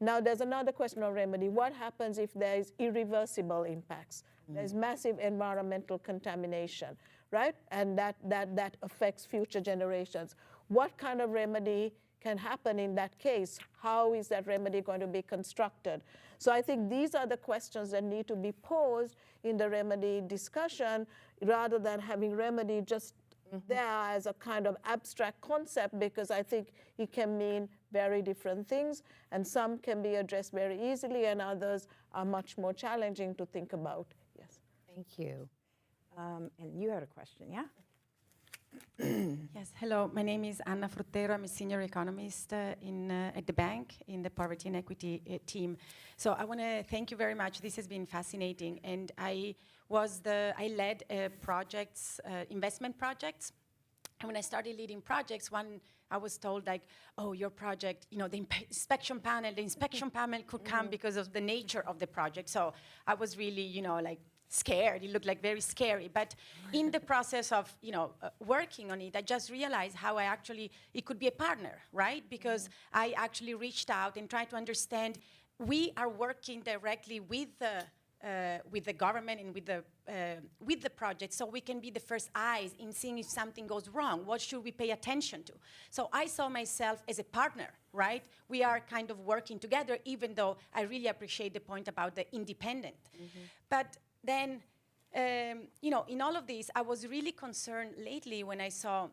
Now, there's another question of remedy. What happens if there is irreversible impacts? There's massive environmental contamination, right? And that affects future generations. What kind of remedy can happen in that case? How is that remedy going to be constructed? So I think these are the questions that need to be posed in the remedy discussion, rather than having remedy just there as a kind of abstract concept, because I think it can mean very different things, and some can be addressed very easily, and others are much more challenging to think about. Yes. Thank you. And you had a question, yeah? Yes, hello. My name is Anna Fruttero. I'm a senior economist at the bank in the poverty and equity team. So I want to thank you very much. This has been fascinating, and I led projects, investment projects. And when I started leading projects, I was told, like, oh, your project, you know, the inspection panel could come because of the nature of the project. So I was really, you know, like, scared. It looked like very scary. But in the process of, you know, working on it, I just realized how it could be a partner, right? Because I actually reached out and tried to understand. We are working directly with the government and with the project, so we can be the first eyes in seeing if something goes wrong. What should we pay attention to? So I saw myself as a partner, right? We are kind of working together, even though I really appreciate the point about the independent. But then, you know, in all of this, I was really concerned lately when I saw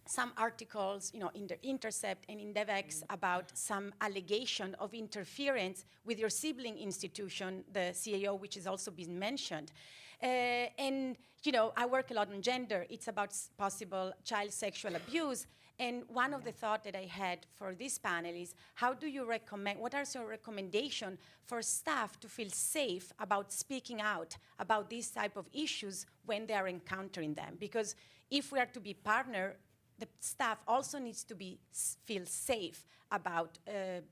some articles, you know, in the Intercept and in DevEx about some allegation of interference with your sibling institution, the CAO, which has also been mentioned. And, you know, I work a lot on gender. It's about possible child sexual abuse. And one of the thoughts that I had for this panel is, how do you recommend, what are your recommendations for staff to feel safe about speaking out about these type of issues when they are encountering them? Because if we are to be partner, the staff also needs to feel safe about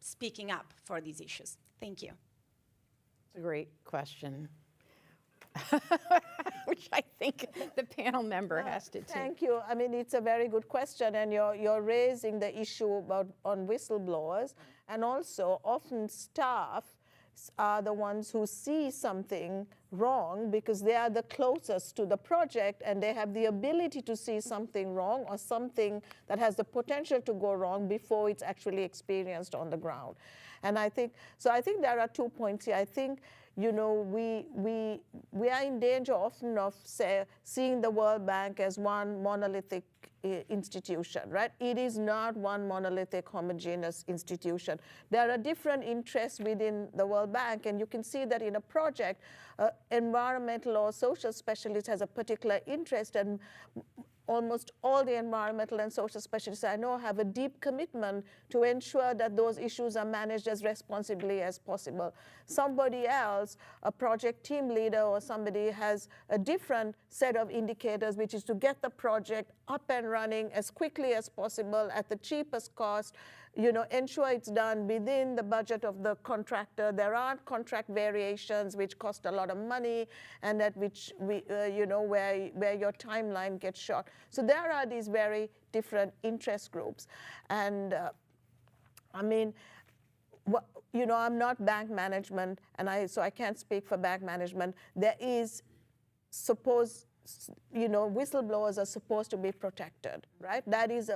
speaking up for these issues. Thank you. It's a great question, which I think the panel member has to take. Thank you. I mean, it's a very good question, and you're raising the issue on whistleblowers, and also often staff are the ones who see something wrong because they are the closest to the project, and they have the ability to see something wrong or something that has the potential to go wrong before it's actually experienced on the ground. And I think there are 2 points here. I think, you know, we are in danger often of seeing the World Bank as one monolithic institution, right? It is not one monolithic homogeneous institution. There are different interests within the World Bank, and you can see that in a project, environmental or social specialist has a particular interest, and almost all the environmental and social specialists I know have a deep commitment to ensure that those issues are managed as responsibly as possible. Somebody else, a project team leader or somebody, has a different set of indicators, which is to get the project up and running as quickly as possible at the cheapest cost, you know, ensure it's done within the budget of the contractor. There aren't contract variations which cost a lot of money, and at which you know, where your timeline gets short. So there are these very different interest groups, and I mean, you know, I'm not bank management, and so I can't speak for bank management. There is, suppose whistleblowers are supposed to be protected, right? That is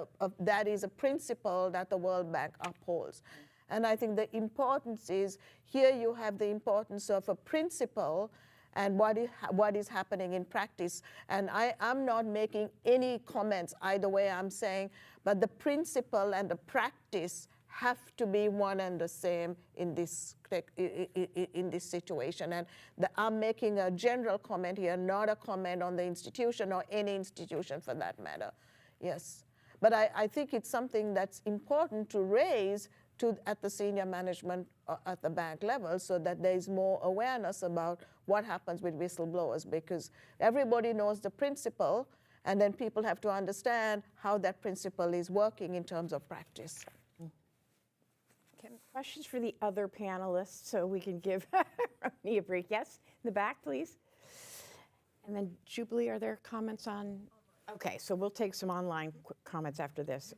a principle that the World Bank upholds. And I think the importance is, here you have the importance of a principle and what is happening in practice. And I'm not making any comments either way, I'm saying, but the principle and the practice have to be one and the same in this situation. And I'm making a general comment here, not a comment on the institution or any institution for that matter. Yes. But I think it's something that's important to raise at the senior management at the bank level, so that there is more awareness about what happens with whistleblowers, because everybody knows the principle, and then people have to understand how that principle is working in terms of practice. Questions for the other panelists, so we can give Romani a break. Yes, in the back, please. And then Jubilee, are there comments on? Okay, so we'll take some online comments after this.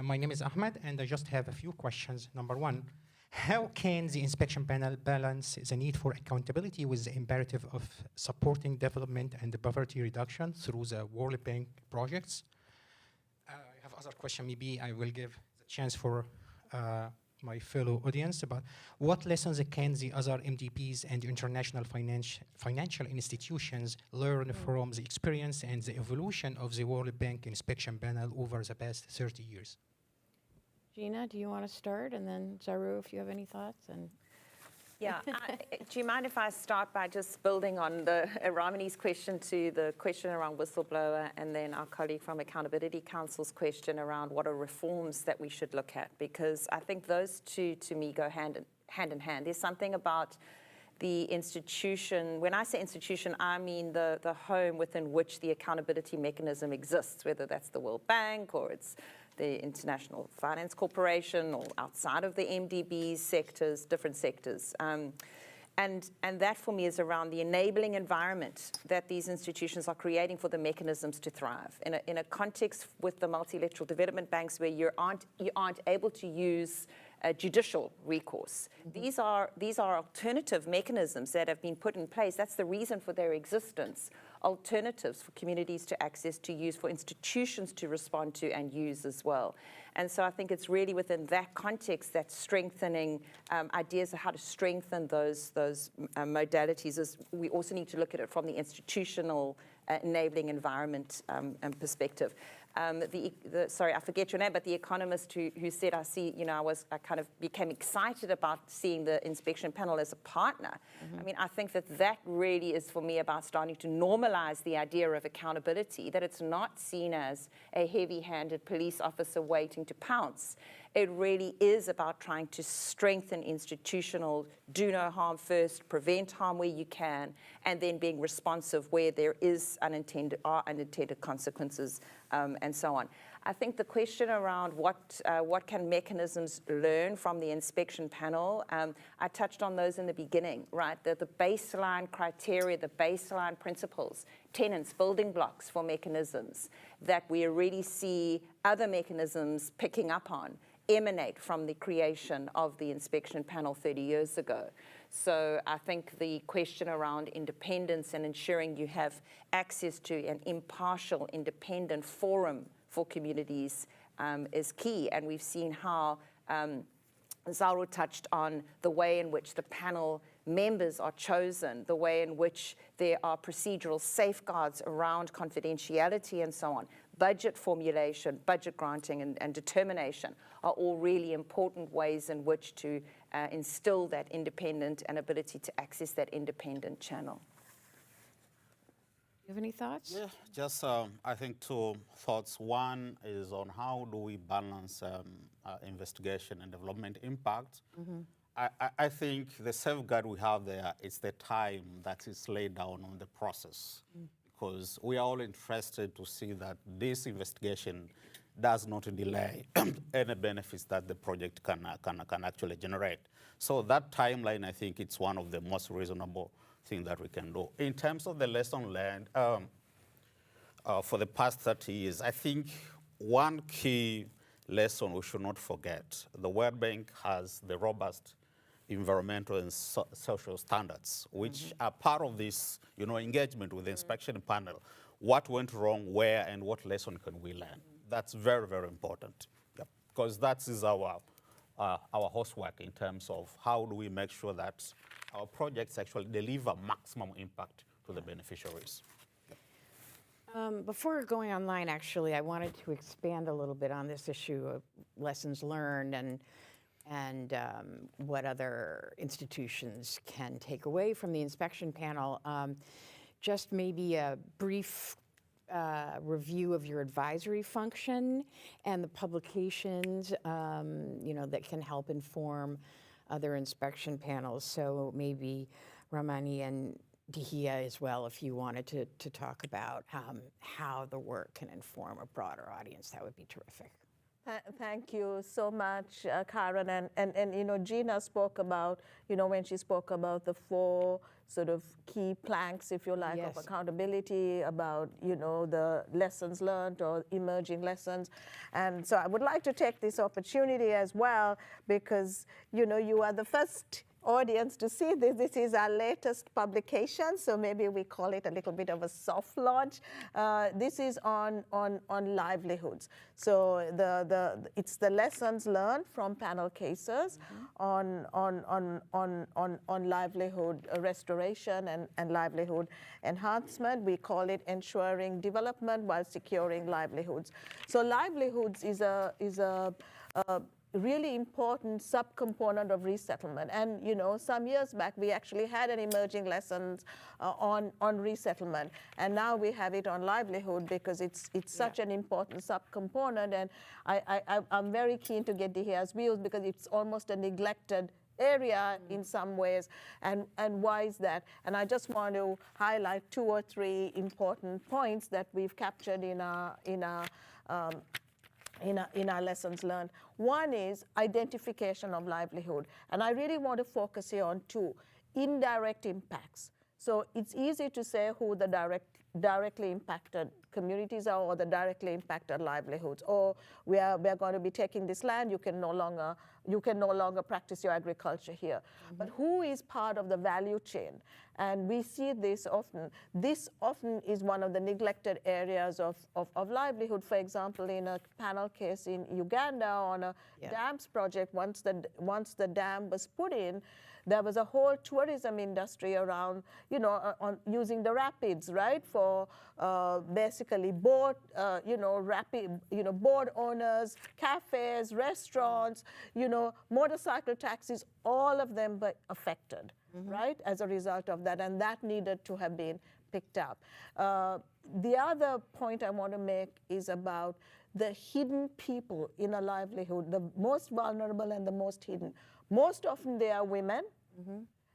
My name is Ahmed, and I just have a few questions. Number one, how can the inspection panel balance the need for accountability with the imperative of supporting development and poverty reduction through the World Bank projects? I have other question. Maybe I will give the chance for my fellow audience about what lessons can the other MDBs and international financial institutions learn from the experience and the evolution of the World Bank Inspection Panel over the past 30 years? Gina, do you want to start? And then Zaru, if you have any thoughts. And Yeah, do you mind if I start by just building on Ramani's question to the question around whistleblower, and then our colleague from Accountability Council's question around what are reforms that we should look at? Because I think those two, to me, go hand in hand. There's something about the institution. When I say institution, I mean the home within which the accountability mechanism exists, whether that's the World Bank or it's the International Finance Corporation or outside of the MDB sectors, different sectors. And that for me is around the enabling environment that these institutions are creating for the mechanisms to thrive. In a context with the multilateral development banks where you aren't able to use judicial recourse. These are alternative mechanisms that have been put in place. That's the reason for their existence. Alternatives for communities to access, to use, for institutions to respond to and use as well. And so I think it's really within that context that strengthening ideas of how to strengthen those modalities. We also need to look at it from the institutional enabling environment perspective. Sorry, I forget your name, but the economist who said, I kind of became excited about seeing the inspection panel as a partner. I mean, I think that really is for me about starting to normalize the idea of accountability, that it's not seen as a heavy-handed police officer waiting to pounce. It really is about trying to strengthen institutional do no harm first, prevent harm where you can, and then being responsive where there are unintended consequences, and so on. I think the question around what can mechanisms learn from the inspection panel, I touched on those in the beginning, right? The baseline criteria, the baseline principles, tenets, building blocks for mechanisms that we already see other mechanisms picking up on emanate from the creation of the inspection panel 30 years ago. So I think the question around independence and ensuring you have access to an impartial, independent forum for communities is key. And we've seen how Zaru touched on the way in which the panel members are chosen, the way in which there are procedural safeguards around confidentiality and so on. Budget formulation, budget granting, and determination are all really important ways in which to instill that independent and ability to access that independent channel. You have any thoughts? Yeah, just I think two thoughts. One is on how do we balance investigation and development impact. I think the safeguard we have there is the time that is laid down on the process. Because we are all interested to see that this investigation does not delay any benefits that the project can actually generate. So that timeline, I think it's one of the most reasonable things that we can do. In terms of the lesson learned for the past 30 years, I think one key lesson we should not forget, the World Bank has the robust environmental and social standards, which are part of this, engagement with the inspection panel. what went wrong, where, and what lesson can we learn. That's very, very important, because that is our host work in terms of how do we make sure that our projects actually deliver maximum impact to the beneficiaries. Before going online, actually, I wanted to expand a little bit on this issue of lessons learned and what other institutions can take away from the inspection panel. Just maybe a brief review of your advisory function and the publications, that can help inform other inspection panels. So maybe Ramani and Dihia as well, if you wanted to talk about how the work can inform a broader audience, that would be terrific. Thank you so much, Karen. And Gina spoke about, when she spoke about the 4 sort of key planks, if you like, Yes. of accountability, about, the lessons learned or emerging lessons. And so I would like to take this opportunity as well, because, you are the first audience to see this. This is our latest publication, so maybe we call it a little bit of a soft launch. This is on livelihoods. So it's the lessons learned from panel cases on livelihood restoration and livelihood enhancement. We call it ensuring development while securing livelihoods. So livelihoods is a really important subcomponent of resettlement. And some years back we actually had an emerging lessons on resettlement, and now we have it on livelihood because it's such an important subcomponent. And I'm very keen to get Dihia's views, because it's almost a neglected area in some ways. And why is that? And I just want to highlight 2 or 3 important points that we've captured in our lessons learned. One is identification of livelihood. And I really want to focus here on 2, indirect impacts. So it's easy to say who the directly impacted communities are, or the directly impacted livelihoods. Or we're going to be taking this land, you can no longer practice your agriculture here. But who is part of the value chain? And we see this often. This often is one of the neglected areas of livelihood. For example, in a panel case in Uganda on a dams project, once the dam was put in, there was a whole tourism industry around, on using the rapids, right, for basically boat, boat owners, cafes, restaurants, motorcycle taxis, all of them were affected, right, as a result of that, and that needed to have been picked up. The other point I want to make is about the hidden people in a livelihood, the most vulnerable and the most hidden. Most often they are women,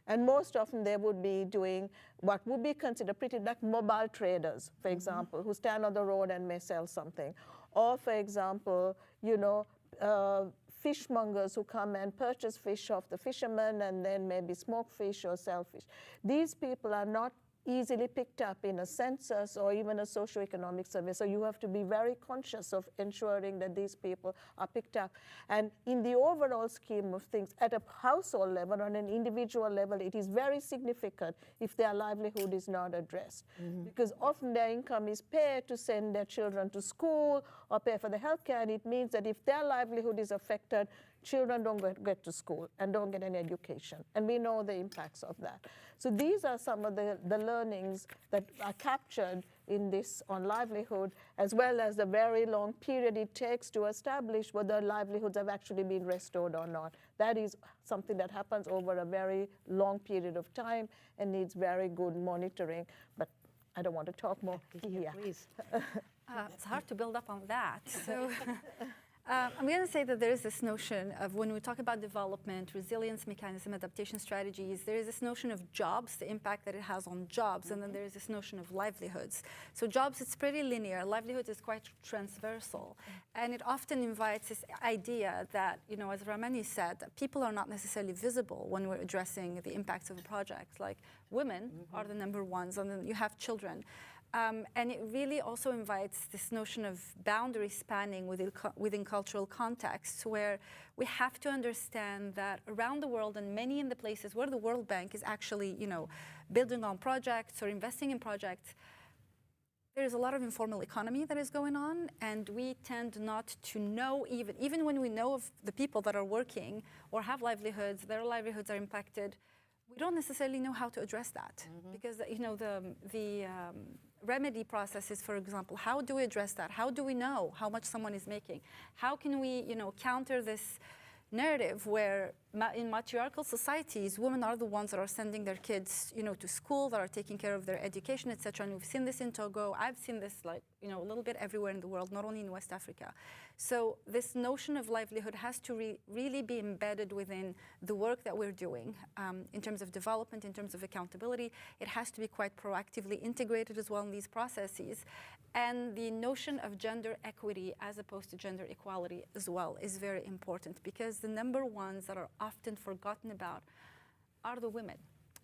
and most often they would be doing what would be considered pretty like mobile traders, for example, who stand on the road and may sell something. Or, for example, fishmongers who come and purchase fish off the fishermen and then maybe smoke fish or sell fish. These people are not easily picked up in a census or even a socioeconomic survey. So you have to be very conscious of ensuring that these people are picked up. And in the overall scheme of things, at a household level, on an individual level, it is very significant if their livelihood is not addressed. Because often their income is paid to send their children to school or pay for the healthcare, and it means that if their livelihood is affected, children don't get to school and don't get any education. And we know the impacts of that. So these are some of the learnings that are captured in this on livelihood, as well as the very long period it takes to establish whether livelihoods have actually been restored or not. That is something that happens over a very long period of time and needs very good monitoring. But I don't want to talk more. Yeah, please. It's hard to build up on that. So I'm going to say that there is this notion of, when we talk about development, resilience mechanism, adaptation strategies, there is this notion of jobs, the impact that it has on jobs, and then there is this notion of livelihoods. So jobs, it's pretty linear. Livelihoods is quite transversal. And it often invites this idea that, as Ramani said, that people are not necessarily visible when we're addressing the impacts of a project. Like women are the number ones, and then you have children. And it really also invites this notion of boundary spanning within cultural contexts, where we have to understand that around the world, and many in the places where the World Bank is actually, building on projects or investing in projects, there's a lot of informal economy that is going on, and we tend not to know, even when we know of the people that are working or have livelihoods, their livelihoods are impacted, we don't necessarily know how to address that. Because the remedy process is, for example, how do we address that? How do we know how much someone is making? How can we counter this narrative where in matriarchal societies, women are the ones that are sending their kids, to school, that are taking care of their education, etc. And we've seen this in Togo. I've seen this a little bit everywhere in the world, not only in West Africa. So this notion of livelihood has to really be embedded within the work that we're doing in terms of development, in terms of accountability. It has to be quite proactively integrated as well in these processes. And the notion of gender equity as opposed to gender equality as well is very important, because the number ones that are often forgotten about are the women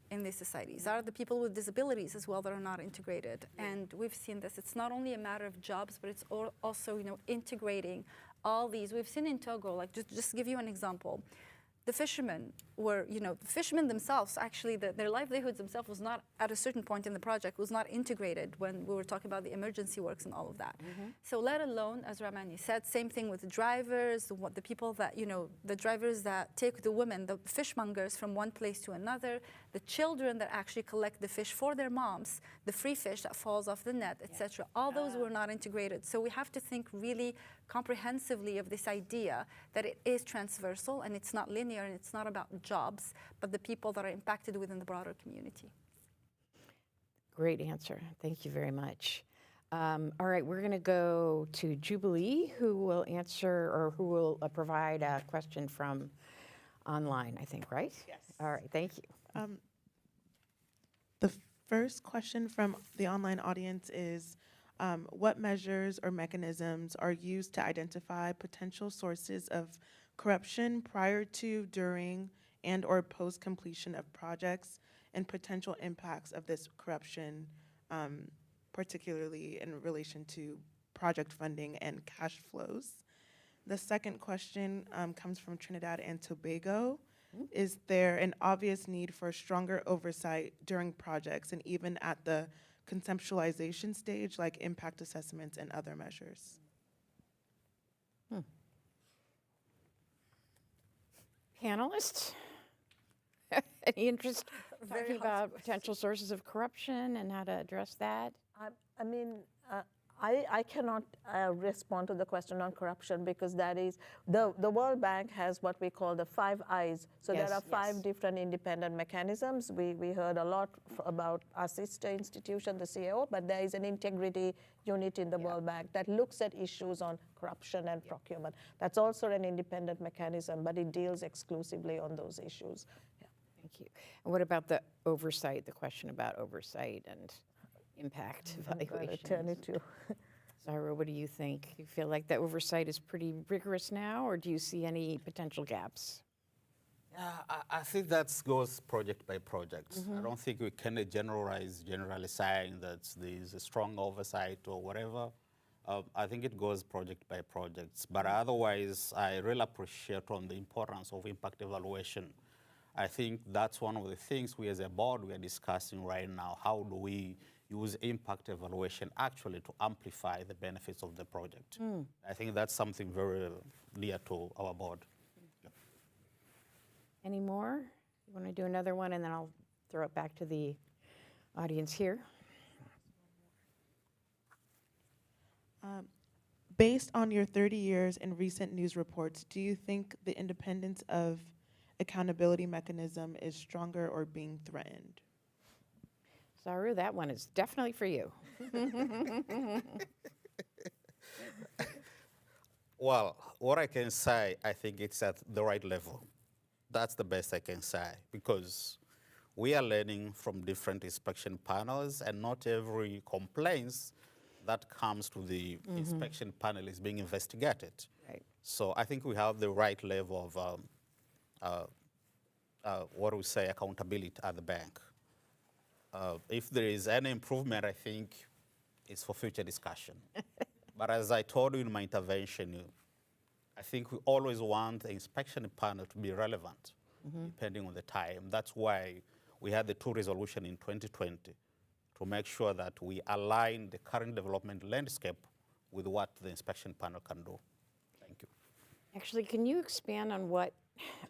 in these societies, are the people with disabilities as well that are not integrated. And we've seen this. It's not only a matter of jobs, but it's also integrating all these. We've seen in Togo, just to give you an example, the fishermen were, the fishermen themselves, actually, their livelihoods themselves was not, at a certain point in the project, was not integrated when we were talking about the emergency works and all of that. So let alone, as Ramani said, same thing with the drivers, the people that, the drivers that take the women, the fishmongers from one place to another, the children that actually collect the fish for their moms, the free fish that falls off the net, etc. All those were not integrated. So we have to think really comprehensively of this idea that it is transversal and it's not linear and it's not about jobs, but the people that are impacted within the broader community. Great answer. Thank you very much. All right, we're going to go to Jubilee, who will answer or who will provide a question from online, I think, right? Yes. All right, thank you. The first question from the online audience is, what measures or mechanisms are used to identify potential sources of corruption prior to, during, and or post-completion of projects, and potential impacts of this corruption, particularly in relation to project funding and cash flows? The second question comes from Trinidad and Tobago. Is there an obvious need for stronger oversight during projects and even at the conceptualization stage, like impact assessments and other measures? Panelists? Any interest talking about potential sources of corruption and how to address that? I mean, I cannot respond to the question on corruption, because that is, the World Bank has what we call the 5 Eyes. So Yes, there are 5 yes. different independent mechanisms. We heard a lot about our sister institution, the CAO, but there is an integrity unit in the World Bank that looks at issues on corruption and procurement. That's also an independent mechanism, but it deals exclusively on those issues. Yeah. Thank you. And what about the oversight, the question about oversight and impact evaluations? Turn it to. Zara, what do you think? You feel like the oversight is pretty rigorous now, or do you see any potential gaps? Yeah, I think that goes project by project. I don't think we can generally saying that there's a strong oversight or whatever. I think it goes project by project. But otherwise, I really appreciate on the importance of impact evaluation. I think that's one of the things we as a board we are discussing right now. How do we use impact evaluation actually to amplify the benefits of the project? I think that's something very dear to our board. Any more? You want to do another one, and then I'll throw it back to the audience here. Based on your 30 years and recent news reports, do you think the independence of accountability mechanism is stronger or being threatened? Zaru, that one is definitely for you. Well, what I can say, I think it's at the right level. That's the best I can say, because we are learning from different inspection panels, and not every complaint that comes to the inspection panel is being investigated. Right. So I think we have the right level of, what do we say, accountability at the bank. If there is any improvement, I think it's for future discussion. But as I told you in my intervention, I think we always want the inspection panel to be relevant, depending on the time. That's why we had the 2 resolutions in 2020 to make sure that we align the current development landscape with what the inspection panel can do. Thank you. Actually, can you expand on what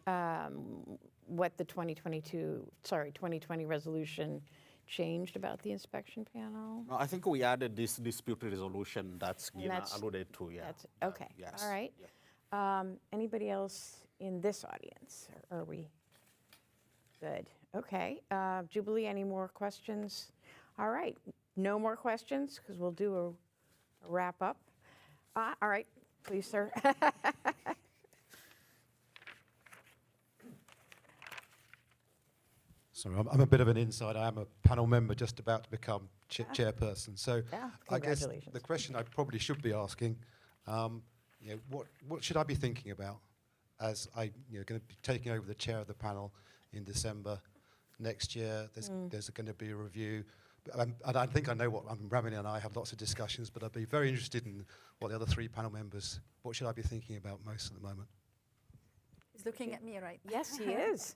the 2020 resolution changed about the inspection panel? No, I think we added this dispute resolution that's And Gina that's- alluded to, yeah. That's, okay, Yes. all right. Yeah. Anybody else in this audience? Or are we good? Okay. Jubilee, any more questions? All right, no more questions, because we'll do a wrap up. All right, please, sir. Sorry, I'm a bit of an insider. I'm a panel member just about to become chairperson. So Yeah, I guess congratulations. the question I probably should be asking, what should I be thinking about as I going to be taking over the chair of the panel in December next year? There's going to be a review. And I think I know what, Ramini and I have lots of discussions, but I'd be very interested in what the other three panel members, what should I be thinking about most at the moment? He's looking at me, right? Yes, he is.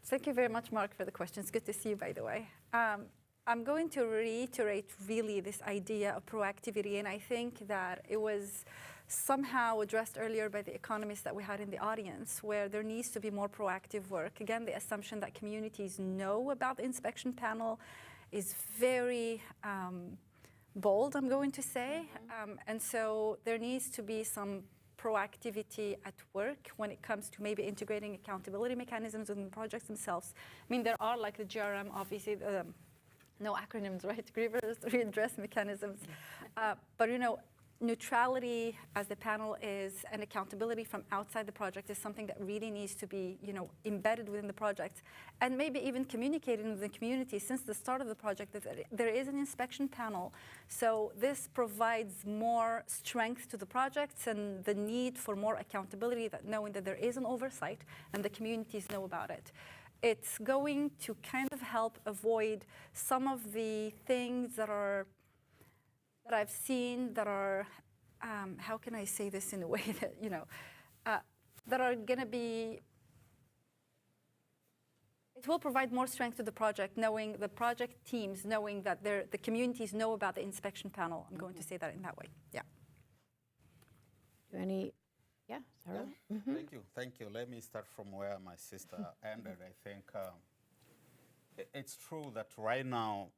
Thank you very much, Mark, for the question. It's good to see you, by the way. I'm going to reiterate really this idea of proactivity, and I think that it was somehow addressed earlier by the economists that we had in the audience, where there needs to be more proactive work. Again, the assumption that communities know about the inspection panel is very bold, I'm going to say. And so there needs to be some proactivity at work when it comes to maybe integrating accountability mechanisms within the projects themselves. I mean, there are like the GRM, obviously, no acronyms, right? Redress mechanisms. But neutrality as the panel is, and accountability from outside the project is something that really needs to be, embedded within the project, and maybe even communicated with the community since the start of the project that there is an inspection panel. So this provides more strength to the projects and the need for more accountability, that knowing that there is an oversight and the communities know about it. It's going to kind of help avoid some of the things that I've seen that are, how can I say this in a way that, that are going to be, it will provide more strength to the project, knowing the project teams, knowing that the communities know about the inspection panel. I'm going to say that in that way, yeah. Yeah, Sarah? Thank you. Let me start from where my sister ended. I think it's true that right now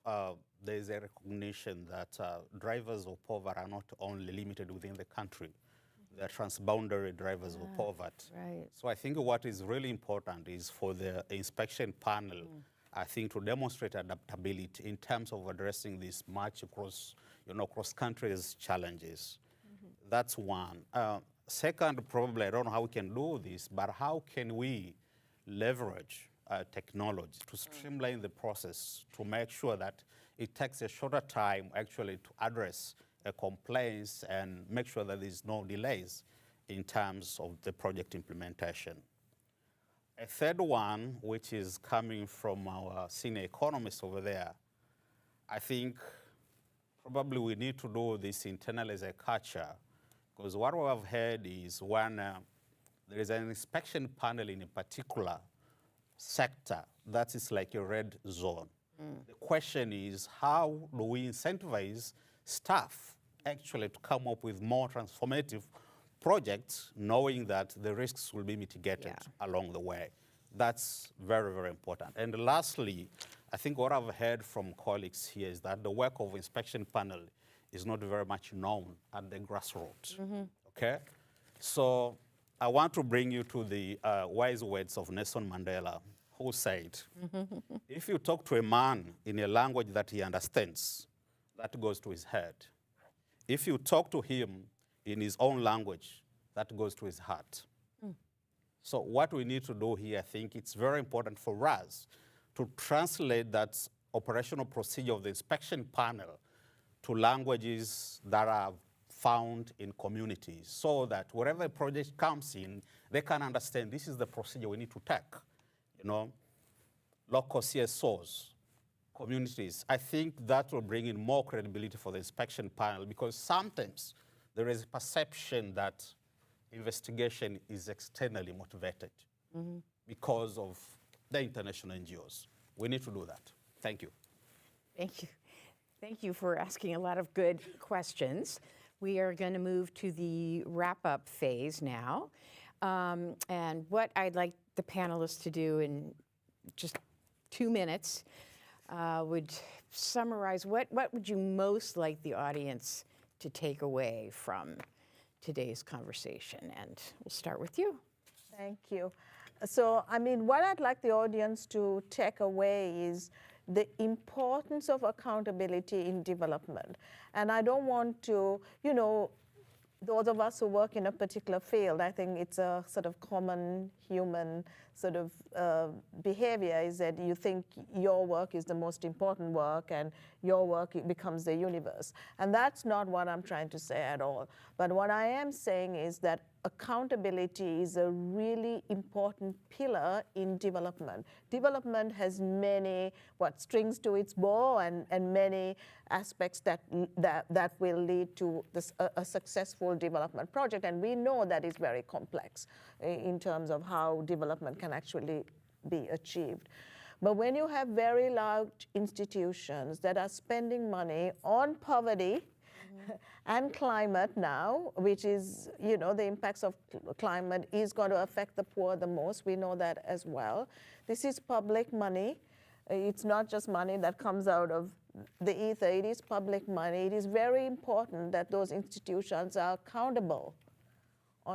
there is a recognition that drivers of poverty are not only limited within the country. They're transboundary drivers of poverty. Right. So I think what is really important is for the inspection panel, I think, to demonstrate adaptability in terms of addressing this much across, cross countries challenges. That's one. Second, probably, I don't know how we can do this, but how can we leverage technology to streamline the process to make sure that it takes a shorter time actually to address a complaints and make sure that there's no delays in terms of the project implementation. A third one, which is coming from our senior economist over there, I think probably we need to do this internally as a culture, because what we have heard is when there is an inspection panel in a particular sector, that is like a red zone. The question is, how do we incentivize staff actually to come up with more transformative projects, knowing that the risks will be mitigated along the way? That's very, very important. And lastly, I think what I've heard from colleagues here is that the work of inspection panel is not very much known at the grassroots, okay? So I want to bring you to the wise words of Nelson Mandela, who said, if you talk to a man in a language that he understands, that goes to his head. If you talk to him in his own language, that goes to his heart. So what we need to do here, I think it's very important for us to translate that operational procedure of the inspection panel to languages that are found in communities, so that wherever a project comes in, they can understand this is the procedure we need to take. Local CSOs, communities. I think that will bring in more credibility for the inspection panel, because sometimes there is a perception that investigation is externally motivated because of the international NGOs. We need to do that. Thank you. Thank you. Thank you for asking a lot of good questions. We are going to move to the wrap-up phase now. And what I'd like the panelists to do in just 2 minutes would summarize what would you most like the audience to take away from today's conversation? And we'll start with you. Thank you. So, I mean, what I'd like the audience to take away is the importance of accountability in development. And I don't want to, you know, those of us who work in a particular field, I think it's a sort of common human sort of behavior, is that you think your work is the most important work and your work becomes the universe. And that's not what I'm trying to say at all. But what I am saying is that accountability is a really important pillar in development. Development has many strings to its bow and many aspects that will lead to a successful development project. And we know that is very complex in terms of how development can actually be achieved. But when you have very large institutions that are spending money on poverty, and climate now, which is, you know, the impacts of climate is going to affect the poor the most. We know that as well. This is public money. It's not just money that comes out of the ether. It is public money. It is very important that those institutions are accountable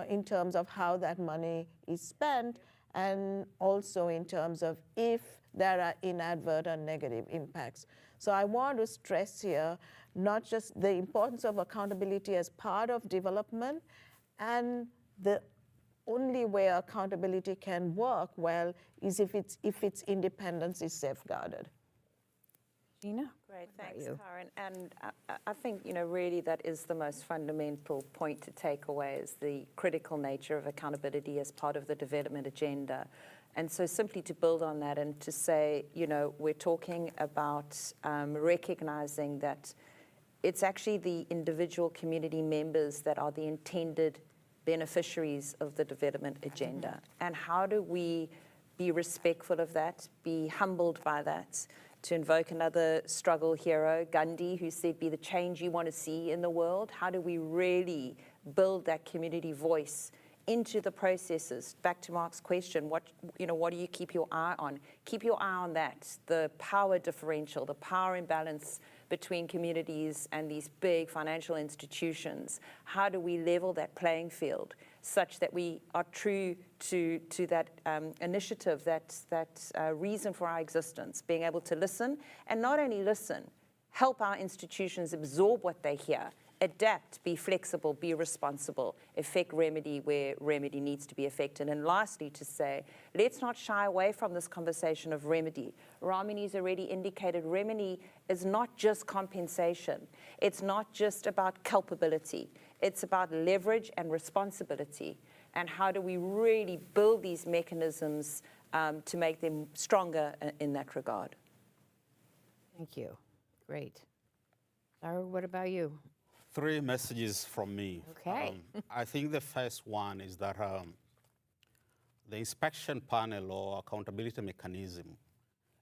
in terms of how that money is spent, and also in terms of if there are inadvertent negative impacts. So I want to stress here not just the importance of accountability as part of development, and the only way accountability can work well is if its independence is safeguarded. Gina? Great, thanks, Karen. And I think, you know, really that is the most fundamental point to take away, is the critical nature of accountability as part of the development agenda. And so simply to build on that and to say, you know, we're talking about recognizing that it's actually the individual community members that are the intended beneficiaries of the development agenda. And how do we be respectful of that, be humbled by that? To invoke another struggle hero, Gandhi, who said, be the change you want to see in the world. How do we really build that community voice into the processes? Back to Mark's question, what do you keep your eye on? Keep your eye on that, the power differential, the power imbalance between communities and these big financial institutions. How do we level that playing field such that we are true to that initiative, that reason for our existence, being able to listen, and not only listen, help our institutions absorb what they hear, adapt, be flexible, be responsible, effect remedy where remedy needs to be effected. And lastly, to say, let's not shy away from this conversation of remedy. Ramini's already indicated remedy is not just compensation. It's not just about culpability. It's about leverage and responsibility. And how do we really build these mechanisms to make them stronger in that regard? Thank you. Great. Lara, what about you? 3 messages from me. Okay. I think the first one is that the inspection panel or accountability mechanism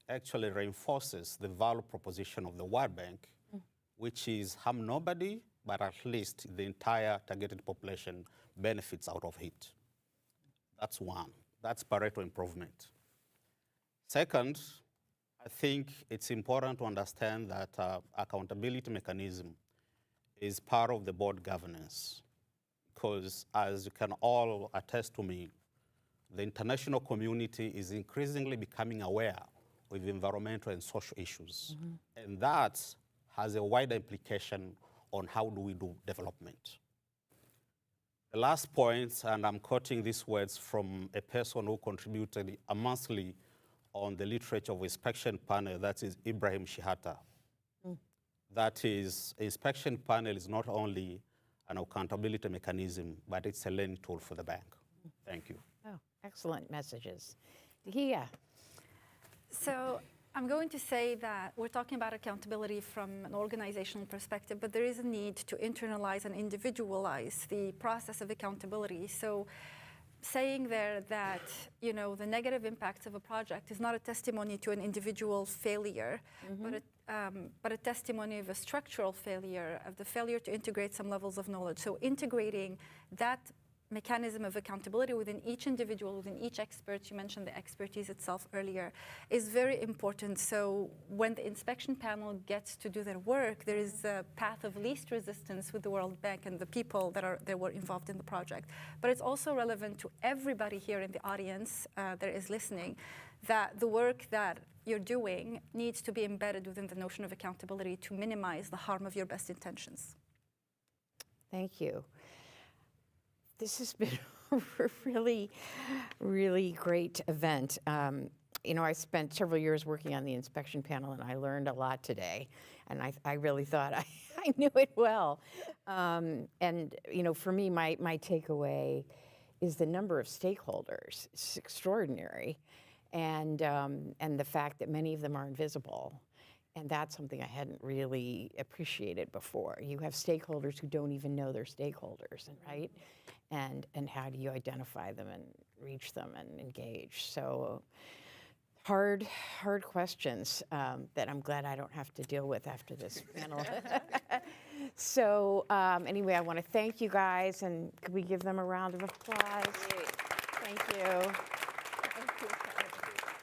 actually reinforces the value proposition of the World Bank, which is harm nobody, but at least the entire targeted population benefits out of it. That's one. That's Pareto improvement. Second, I think it's important to understand that accountability mechanism is part of the board governance, because as you can all attest to me, the international community is increasingly becoming aware of environmental and social issues. And that has a wider implication on how do we do development. The last point, and I'm quoting these words from a person who contributed immensely on the literature of inspection panel, that is Ibrahim Shihata. That is, inspection panel is not only an accountability mechanism, but it's a learning tool for the bank. Thank you. Oh, excellent messages. Dahlia. So I'm going to say that we're talking about accountability from an organizational perspective, but there is a need to internalize and individualize the process of accountability. So saying there that, you know, the negative impacts of a project is not a testimony to an individual failure, but a testimony of a structural failure, of the failure to integrate some levels of knowledge. So integrating that mechanism of accountability within each individual, within each expert, you mentioned the expertise itself earlier, is very important. So when the inspection panel gets to do their work, there is a path of least resistance with the World Bank and the people that were involved in the project. But it's also relevant to everybody here in the audience that is listening, that the work that you're doing needs to be embedded within the notion of accountability to minimize the harm of your best intentions. Thank you. This has been a really, really great event. You know, I spent several years working on the inspection panel, and I learned a lot today. And I really thought I knew it well. And you know, for me, my takeaway is the number of stakeholders. It's extraordinary, and the fact that many of them are invisible. And that's something I hadn't really appreciated before. You have stakeholders who don't even know they're stakeholders, right? And how do you identify them and reach them and engage? So hard questions that I'm glad I don't have to deal with after this panel. So anyway, I want to thank you guys, and could we give them a round of applause? Thank you.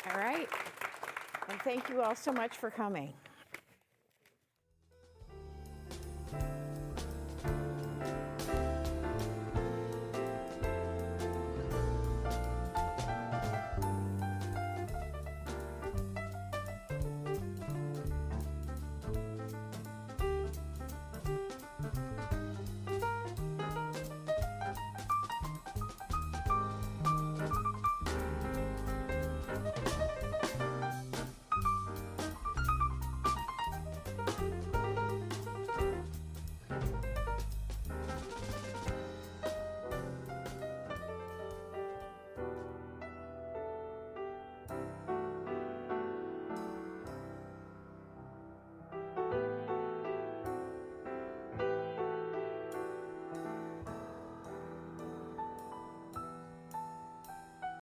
All right. And thank you all so much for coming.